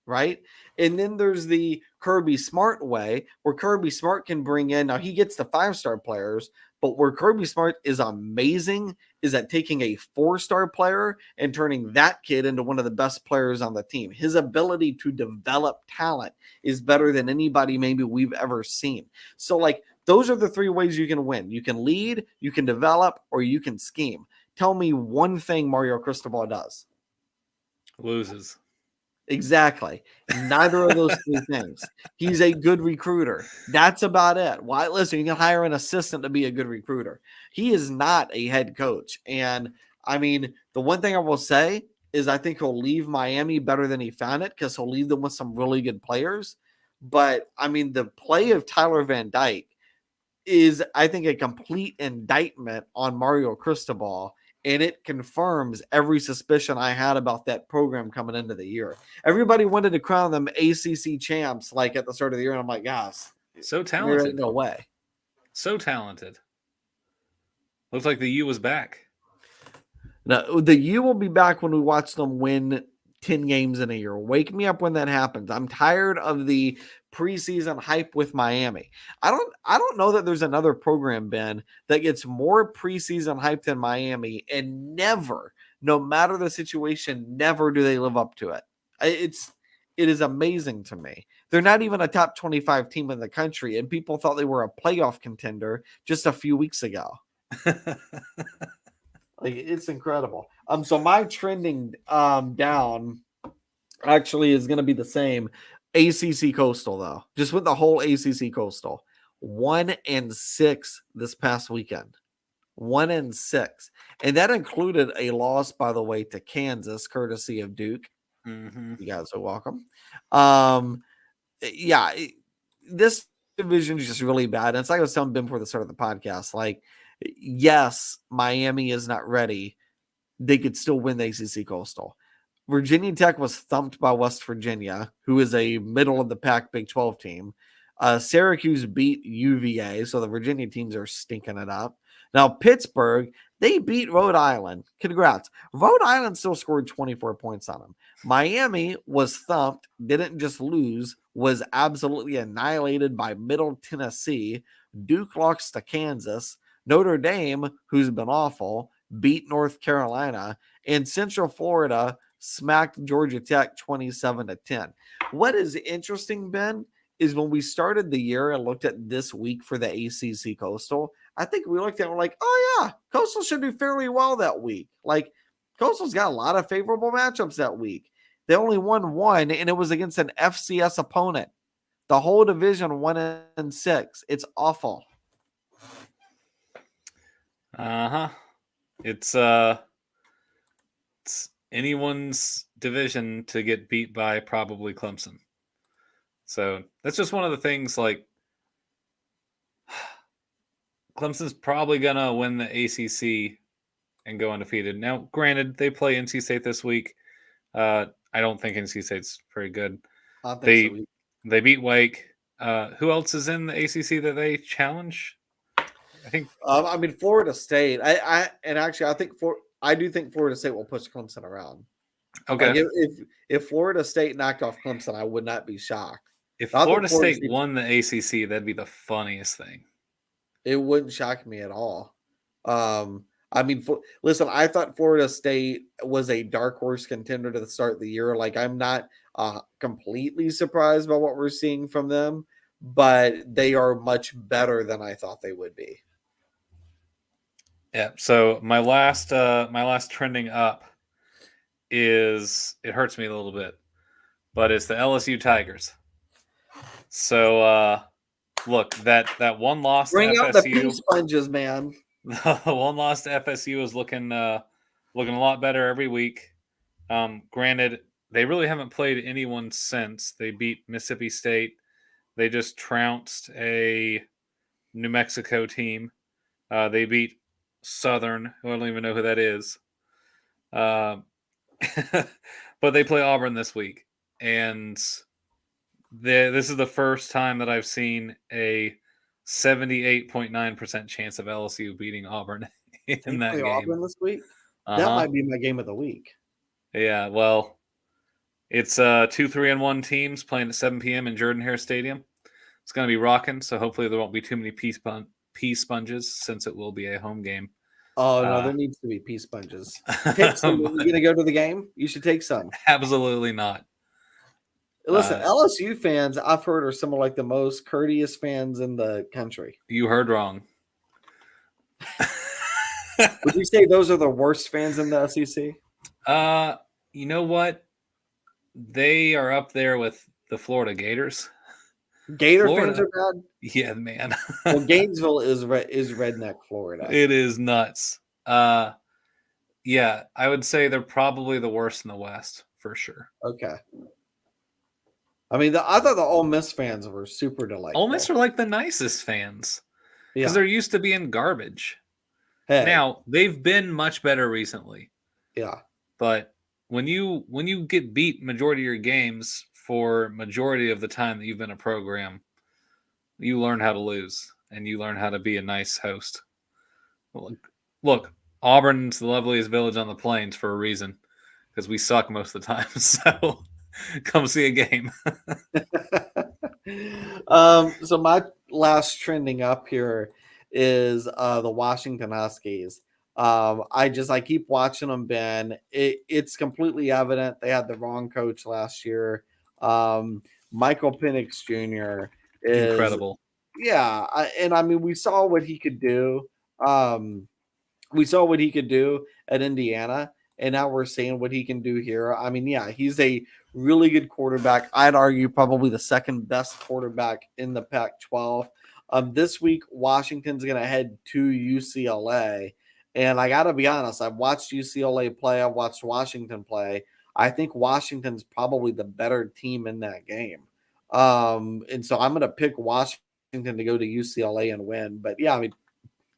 right? And then there's the Kirby Smart way, where Kirby Smart can bring in, now he gets the 5-star players, but where Kirby Smart is amazing is at taking a 4-star player and turning that kid into one of the best players on the team. His ability to develop talent is better than anybody maybe we've ever seen. So, like, those are the 3 ways you can win. You can lead, you can develop, or you can scheme. Tell me one thing Mario Cristobal does. Loses. Exactly. Neither of those 3 things. He's a good recruiter. That's about it. Why? Listen, you can hire an assistant to be a good recruiter. He is not a head coach. And I mean, the one thing I will say is I think he'll leave Miami better than he found it, because he'll leave them with some really good players. But I mean, the play of Tyler Van Dyke is, I think, a complete indictment on Mario Cristobal, and it confirms every suspicion I had about that program coming into the year. Everybody wanted to crown them ACC champs like at the start of the year, and I'm like, guys, So there ain't talented. no way. So talented. Looks like the U was back. Now, the U will be back when we watch them win 10 games in a year. Wake me up when that happens. I'm tired of the preseason hype with Miami. I don't know that there's another program, Ben, that gets more preseason hype than Miami, and never, no matter the situation, never do they live up to it. It is amazing to me. They're not even a top 25 team in the country, and people thought they were a playoff contender just a few weeks ago. Like, it's incredible. So my trending down actually is going to be the same. ACC Coastal, though, just with the whole ACC Coastal, 1-6 this past weekend. 1-6, and that included a loss, by the way, to Kansas, courtesy of Duke. Mm-hmm. You guys are welcome. Yeah, this division is just really bad. And it's like I was telling Ben before the start of the podcast. Like, yes, Miami is not ready. They could still win the ACC Coastal. Virginia Tech was thumped by West Virginia, who is a middle of the pack Big 12 team. Syracuse beat UVA, so the Virginia teams are stinking it up. Now, Pittsburgh, they beat Rhode Island. Congrats. Rhode Island still scored 24 points on them. Miami was thumped, didn't just lose, was absolutely annihilated by Middle Tennessee. Duke lost to Kansas. Notre Dame, who's been awful, beat North Carolina. And Central Florida smacked Georgia Tech 27-10. What is interesting, Ben, is when we started the year and looked at this week for the ACC Coastal, I think we looked at it and we're like, oh yeah, Coastal should do fairly well that week. Like, Coastal's got a lot of favorable matchups that week. They only won 1, and it was against an FCS opponent. The whole division 1-6. It's awful. It's anyone's division to get beat by probably Clemson. So that's just one of the things. Like, Clemson's probably gonna win the ACC and go undefeated. Now, granted, they play NC State this week. I don't think NC State's very good. I think so. They beat Wake. Who else is in the ACC that they challenge? I think. I mean, Florida State. I think I do think Florida State will push Clemson around. Like Okay. if Florida State knocked off Clemson, I would not be shocked. If I think Florida Florida State State, won the ACC, that'd be the funniest thing. it wouldn't shock me at all. I mean, listen, I thought Florida State was a dark horse contender to the start of the year. Like, I'm not completely surprised by what we're seeing from them, but they are much better than I thought they would be. Yeah. So my last trending up is, it hurts me a little bit, but it's the LSU Tigers. So look, that one loss to Bring out the FSU. pea sponges, man. The one loss to FSU is looking a lot better every week. Granted, they really haven't played anyone since. They beat Mississippi State. They just trounced a New Mexico team. They beat Southern, who I don't even know who that is. But they play Auburn this week, and this is the first time that I've seen a 78.9% chance of LSU beating Auburn in They that play game. Auburn this week. That Uh-huh. might be my game of the week. Yeah, well, it's 2-3-1 teams playing at 7 p.m. in Jordan-Hare Stadium. It's going to be rocking, so hopefully there won't be too many pea sponges since it will be a home game. Oh no, there needs to be pea sponges. Take some. You gonna go to the game? You should take some. Absolutely not. Listen, LSU fans, I've heard, are some of like the most courteous fans in the country. You heard wrong. Would you say those are the worst fans in the SEC? You know what? They are up there with the Florida Gators. Gator fans are bad. Yeah, man. Well, Gainesville is redneck Florida. It is nuts. Yeah, I would say they're probably the worst in the West for sure. Okay. I mean, I thought the Ole Miss fans were super delightful. Ole Miss are like the nicest fans because they're used to being garbage. Hey. Now they've been much better recently. Yeah, but when you get beat majority of your games for majority of the time that you've been a program, you learn how to lose and you learn how to be a nice host. Look, Auburn's the loveliest village on the plains for a reason because we suck most of the time. So come see a game. So my last trending up here is the Washington Huskies. I keep watching them, Ben. It's completely evident they had the wrong coach last year. Michael Penix Jr. is incredible. Yeah, and I mean we saw what he could do. We saw what he could do at Indiana, and now we're seeing what he can do here. I mean, yeah, he's a really good quarterback. I'd argue probably the second best quarterback in the Pac-12. This week, Washington's going to head to UCLA. And I got to be honest, I've watched UCLA play. I've watched Washington play. I think Washington's probably the better team in that game. And so I'm going to pick Washington to go to UCLA and win. But yeah, I mean,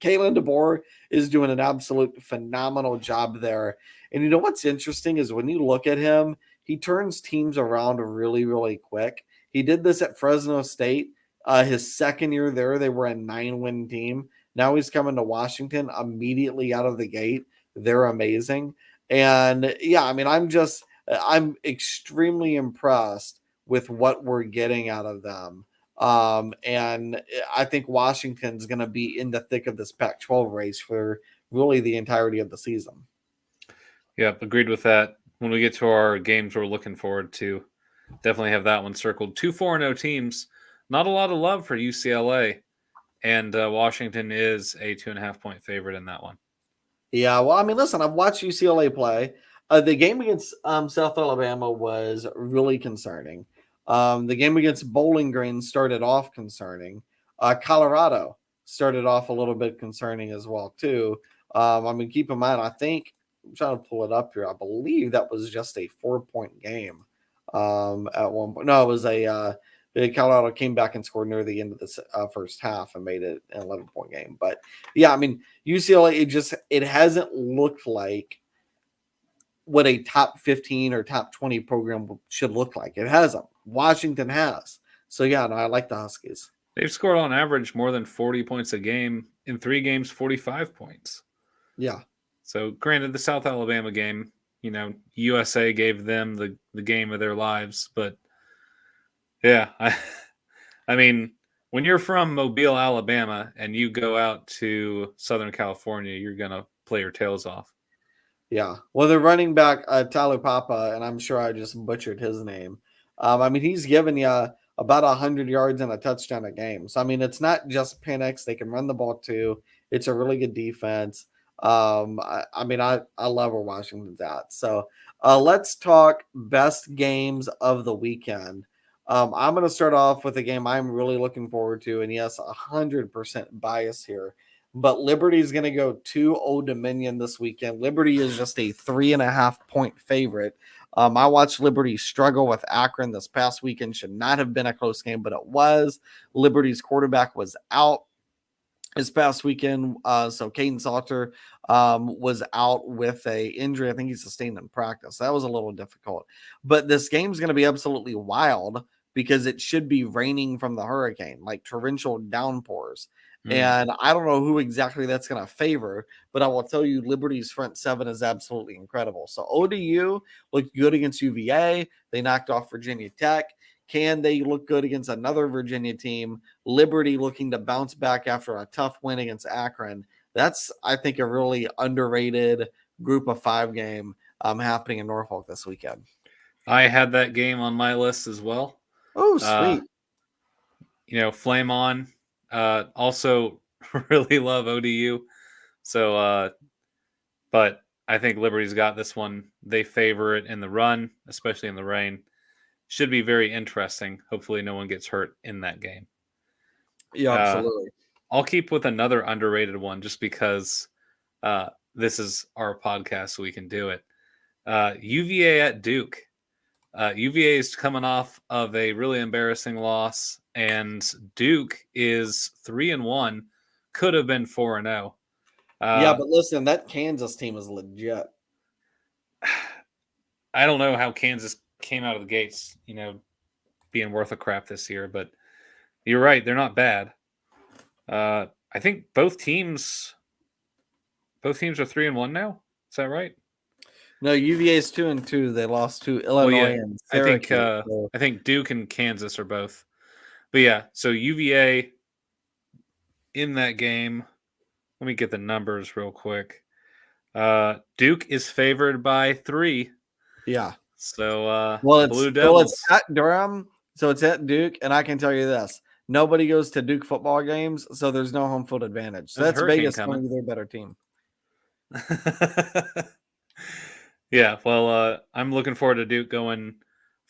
Kalen DeBoer is doing an absolute phenomenal job there. And you know what's interesting is when you look at him, he turns teams around really, really quick. He did this at Fresno State. His second year there, they were a 9-win team. Now he's coming to Washington immediately out of the gate. They're amazing. And yeah, I mean, I'm extremely impressed with what we're getting out of them. And I think Washington's going to be in the thick of this Pac-12 race for really the entirety of the season. Yep, agreed with that. When we get to our games we're looking forward to, definitely have that one circled. 2 4-0 teams. Not a lot of love for UCLA. And Washington is a 2.5-point favorite in that one. Yeah, well, I mean, listen, I've watched UCLA play. The game against South Alabama was really concerning. The game against Bowling Green started off concerning. Colorado started off a little bit concerning as well, too. I mean, keep in mind, I'm trying to pull it up here. I believe that was just a 4-point game at one point. No, it was Colorado came back and scored near the end of the first half and made it an 11-point game. But yeah, I mean, UCLA, it hasn't looked like what a top 15 or top 20 program should look like. It hasn't. Washington has. So yeah, no, I like the Huskies. They've scored on average more than 40 points a game. In 3 games, 45 points. Yeah. So, granted, the South Alabama game, USA gave them the game of their lives, but yeah, I mean, when you're from Mobile, Alabama, and you go out to Southern California, you're gonna play your tails off. Yeah. Well, the running back, Tyler Papa, and I'm sure I just butchered his name. I mean, he's given you about 100 yards and a touchdown a game. So, I mean, it's not just Penix. They can run the ball too. It's a really good defense. I love where Washington's at. So, let's talk best games of the weekend. I'm going to start off with a game I'm really looking forward to. And yes, 100% bias here. But Liberty is going to go to Old Dominion this weekend. Liberty is just a 3.5-point favorite. I watched Liberty struggle with Akron this past weekend. Should not have been a close game, but it was. Liberty's quarterback was out this past weekend. So Caden Salter was out with a injury. I think he sustained in practice. That was a little difficult. But this game's going to be absolutely wild because it should be raining from the hurricane, like torrential downpours. And I don't know who exactly that's going to favor, but I will tell you Liberty's front seven is absolutely incredible. So ODU looked good against UVA. They knocked off Virginia Tech. Can they look good against another Virginia team? Liberty looking to bounce back after a tough win against Akron. That's, I think, a really underrated group of 5 game happening in Norfolk this weekend. I had that game on my list as well. Oh, sweet. Flame on. Also, really love ODU. So, but I think Liberty's got this one. They favor it in the run, especially in the rain. Should be very interesting. Hopefully, no one gets hurt in that game. Yeah, absolutely. I'll keep with another underrated one just because this is our podcast, so we can do it. UVA at Duke. UVA is coming off of a really embarrassing loss, and Duke is 3-1. Could have been 4-0. Yeah, but listen, that Kansas team is legit. I don't know how Kansas came out of the gates, being worth a crap this year, but you're right, they're not bad. I think both teams are 3-1 now. Is that right? No, UVA is 2-2. They lost to Illinois and Syracuse. I think Duke and Kansas are both. But yeah, so UVA in that game. Let me get the numbers real quick. Duke is favored by 3. Yeah. So Blue Devils. It's at Durham, so it's at Duke, and I can tell you this: nobody goes to Duke football games, so there's no home field advantage. So that's Vegas going to be their better team. Yeah, well, I'm looking forward to Duke going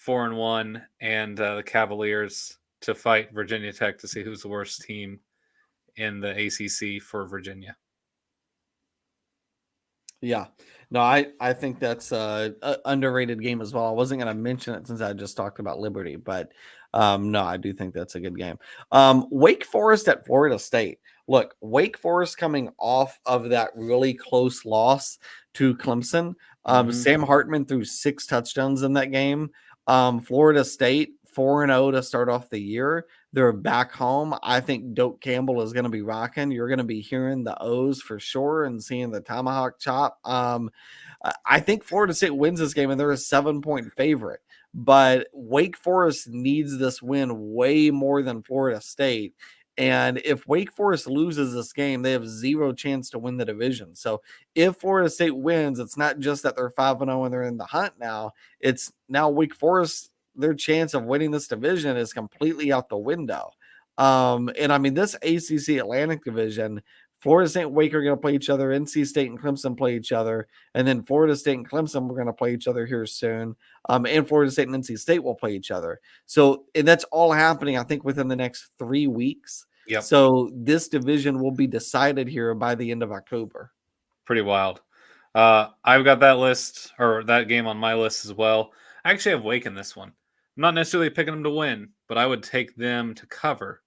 4-1 and the Cavaliers to fight Virginia Tech to see who's the worst team in the ACC for Virginia. Yeah, no, I think that's a underrated game as well. I wasn't going to mention it since I just talked about Liberty, but no, I do think that's a good game. Wake Forest at Florida State. Look, Wake Forest coming off of that really close loss to Clemson. Sam Hartman threw 6 touchdowns in that game. Florida State 4-0 to start off the year. They're back home. I think Doak Campbell is going to be rocking. You're going to be hearing the O's for sure and seeing the tomahawk chop. I think Florida State wins this game, and they're a 7-point favorite. But Wake Forest needs this win way more than Florida State. And if Wake Forest loses this game, they have 0 chance to win the division. So if Florida State wins, it's not just that they're 5-0 and they're in the hunt now. It's now Wake Forest, their chance of winning this division is completely out the window. And I mean, this ACC Atlantic division, Florida State and Wake are going to play each other. NC State and Clemson play each other. And then Florida State and Clemson, we're going to play each other here soon. And Florida State and NC State will play each other. So, and that's all happening, I think, within the next 3 weeks. Yep. So this division will be decided here by the end of October. Pretty wild. I've got that list or that game on my list as well. I actually have Wake in this one. I'm not necessarily picking them to win, but I would take them to cover.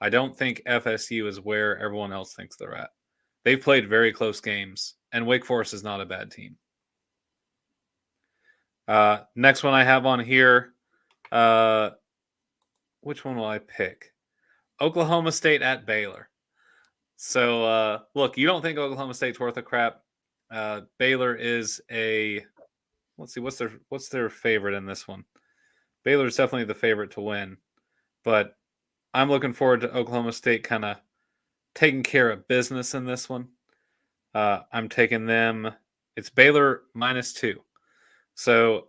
I don't think FSU is where everyone else thinks they're at. They've played very close games, and Wake Forest is not a bad team. Next one I have on here, which one will I pick? Oklahoma State at Baylor. So, look, you don't think Oklahoma State's worth a crap. Baylor is a let's see what's their favorite in this one. Baylor's definitely the favorite to win, but I'm looking forward to Oklahoma State kind of taking care of business in this one. I'm taking them. It's Baylor -2. So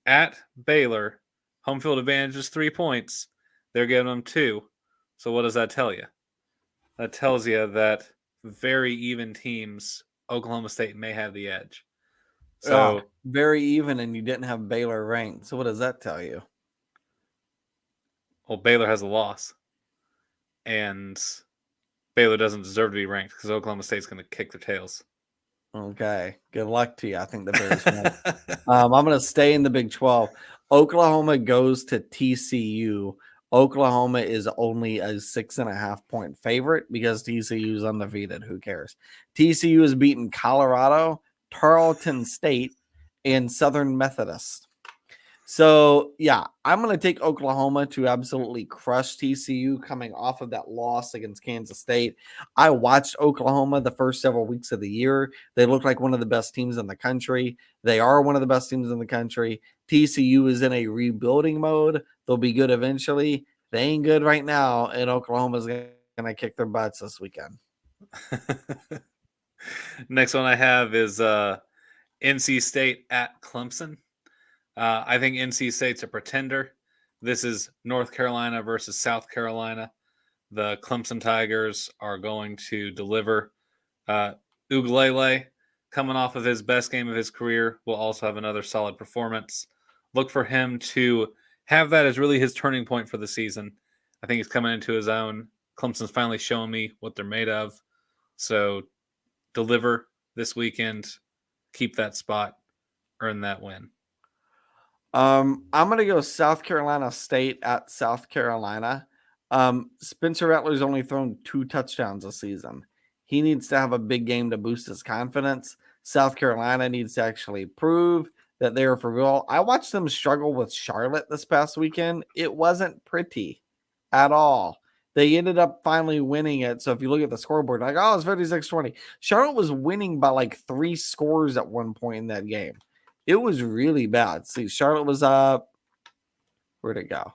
at Baylor, home field advantage is 3 points. They're giving them 2. So what does that tell you? That tells you that very even teams, Oklahoma State may have the edge. Yeah, So, very even, and you didn't have Baylor ranked. So what does that tell you? well, Baylor has a loss, and Baylor doesn't deserve to be ranked because Oklahoma State's going to kick their tails. Okay, good luck to you. I think the Bears win. I'm going to stay in the Big 12. Oklahoma goes to TCU. Oklahoma is only a 6.5-point favorite because TCU is undefeated. Who cares? TCU has beaten Colorado, Tarleton State, and Southern Methodist. So, yeah, I'm going to take Oklahoma to absolutely crush TCU coming off of that loss against Kansas State. I watched Oklahoma the first several weeks of the year. They look like one of the best teams in the country. They are one of the best teams in the country. TCU is in a rebuilding mode. They'll be good eventually. They ain't good right now, and Oklahoma's going to kick their butts this weekend. Next one I have is NC State at Clemson. I think NC State's a pretender. This is North Carolina versus South Carolina. The Clemson Tigers are going to deliver. Ugalele, coming off of his best game of his career, will also have another solid performance. Look for him to have that as really his turning point for the season. I think he's coming into his own. Clemson's finally showing me what they're made of. So deliver this weekend, keep that spot, earn that win. I'm going to go South Carolina State at South Carolina. Spencer Rattler's only thrown 2 touchdowns this season. He needs to have a big game to boost his confidence. South Carolina needs to actually prove that they are for real. I watched them struggle with Charlotte this past weekend. It wasn't pretty at all. They ended up finally winning it. So if you look at the scoreboard, like, oh, it's 56-20. Charlotte was winning by like 3 scores at one point in that game. It was really bad. See, Charlotte was up. Where'd it go? All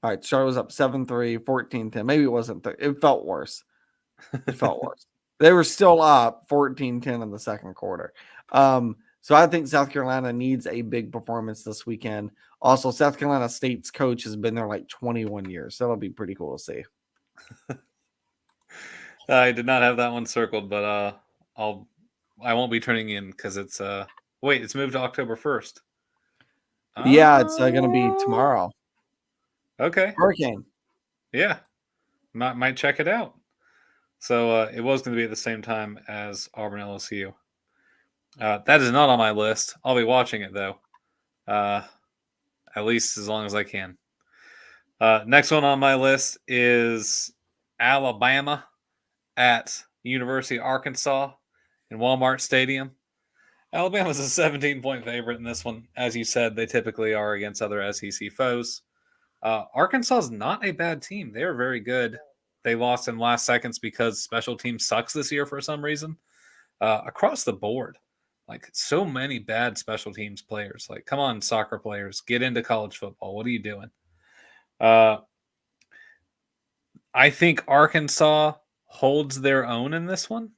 right, Charlotte was up 7-3, 14-10. Maybe it wasn't. It felt worse. It felt worse. They were still up 14-10 in the second quarter. So I think South Carolina needs a big performance this weekend. Also, South Carolina State's coach has been there like 21 years. So that'll be pretty cool to see. I did not have that one circled, but I won't be turning in because it's it's moved to October 1st. Yeah, it's going to be tomorrow. Okay. Hurricane. Yeah. Might check it out. So it was going to be at the same time as Auburn LSU. That is not on my list. I'll be watching it though. At least as long as I can. Next one on my list is Alabama at University of Arkansas in Walmart Stadium. Alabama's a 17-point favorite in this one. As you said, they typically are against other SEC foes. Arkansas is not a bad team. They are very good. They lost in last seconds because special teams sucks this year for some reason. Across the board, like so many bad special teams players. Like, come on, soccer players, get into college football. What are you doing? I think Arkansas holds their own in this one.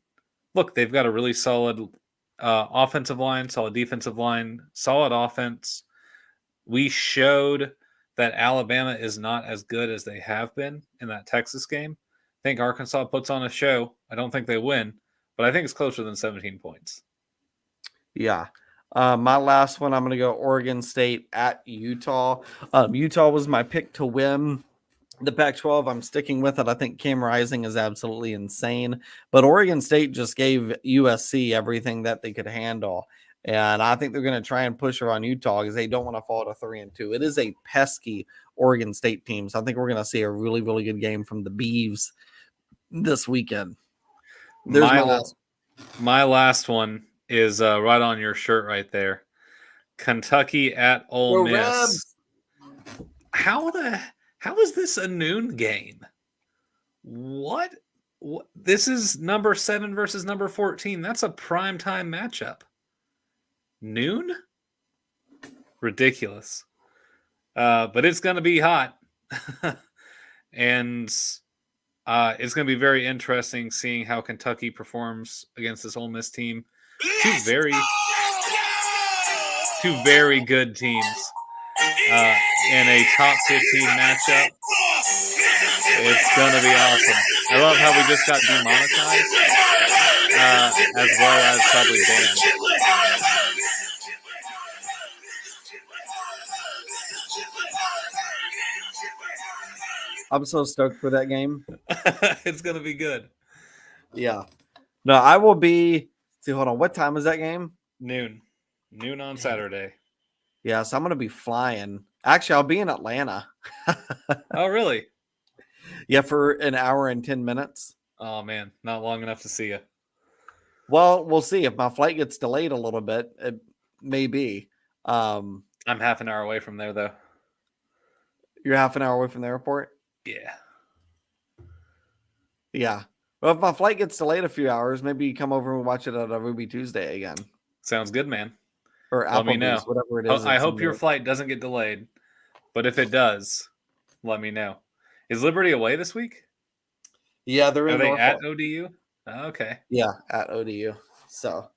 Look, they've got a really solid offensive line, solid defensive line, solid offense. We showed that Alabama is not as good as they have been in that Texas game. I think Arkansas puts on a show. I don't think they win, but I think it's closer than 17 points. Yeah. My last one, I'm going to go Oregon State at Utah. Utah was my pick to win the Pac-12. I'm sticking with it. I think Cam Rising is absolutely insane, but Oregon State just gave USC everything that they could handle. And I think they're going to try and push her on Utah because they don't want to fall to 3-2. It is a pesky Oregon State team. So I think we're going to see a really, really good game from the Beavs this weekend. There's my last one is right on your shirt right there. Kentucky at Ole Miss. How is this a noon game? What? This is number 7 versus number 14. That's a prime time matchup. Noon? Ridiculous. But it's going to be hot. And it's going to be very interesting seeing how Kentucky performs against this Ole Miss team. Two very good teams in a top 15 matchup. It's going to be awesome. I love how we just got demonetized, as well as probably banned. I'm so stoked for that game. It's going to be good. Yeah. No, I will be. See, hold on. What time is that game? Noon on Saturday. Yeah, so I'm going to be flying. Actually, I'll be in Atlanta. Oh, really? Yeah, for an hour and 10 minutes. Oh, man. Not long enough to see you. Well, we'll see. If my flight gets delayed a little bit, it may be. I'm half an hour away from there, though. You're half an hour away from the airport? Yeah. Yeah. Well, if my flight gets delayed a few hours, maybe you come over and watch it on a Ruby Tuesday again. Sounds good, man. Or Let me know. Applebee's, whatever it is. I hope your flight doesn't get delayed. But if it does, let me know. Is Liberty away this week? Yeah, they're in Are they Norfolk. at ODU? Oh, okay. Yeah, at ODU. So,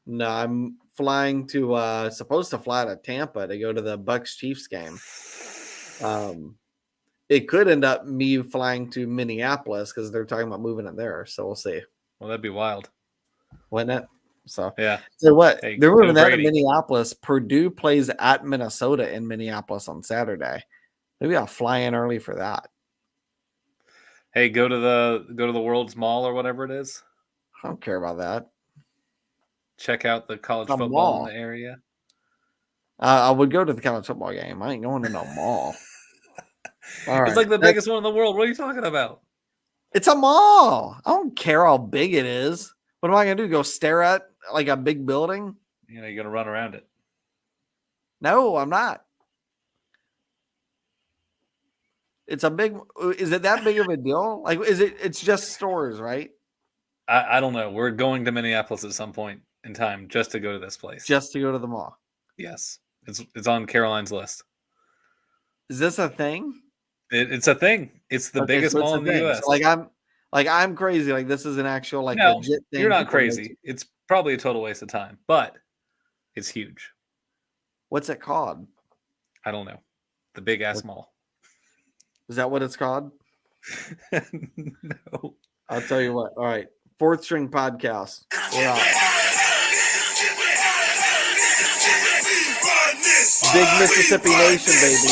no, I'm flying to, supposed to fly to Tampa to go to the Bucks Chiefs game. It could end up me flying to Minneapolis because they're talking about moving it there. So we'll see. Well, that'd be wild. Wouldn't it? So, yeah. So what? Hey, they're moving that to Brady. Minneapolis. Purdue plays at Minnesota in Minneapolis on Saturday. Maybe I'll fly in early for that. Hey, go to the World's Mall or whatever it is. I don't care about that. Check out the college football mall in the area. I would go to the college football game. I ain't going to no mall. All right. It's like the biggest one in the world. What are you talking about? It's a mall. I don't care how big it is. What am I going to do? Go stare at like a big building? You know, you're going to run around it. No, I'm not. It's a big. Is it that big of a deal? Like, is it? It's just stores, right? I don't know. We're going to Minneapolis at some point in time just to go to this place. Just to go to the mall. Yes, it's on Caroline's list. Is this a thing? It's a thing. It's the biggest mall in the U.S. So I'm crazy. Like this is an actual no, legit thing. You're not crazy. It's probably a total waste of time, but it's huge. What's it called? I don't know. The big ass mall. Is that what it's called? No. I'll tell you what. All right. Fourth String Podcast. We're out. Big Mississippi Nation, baby.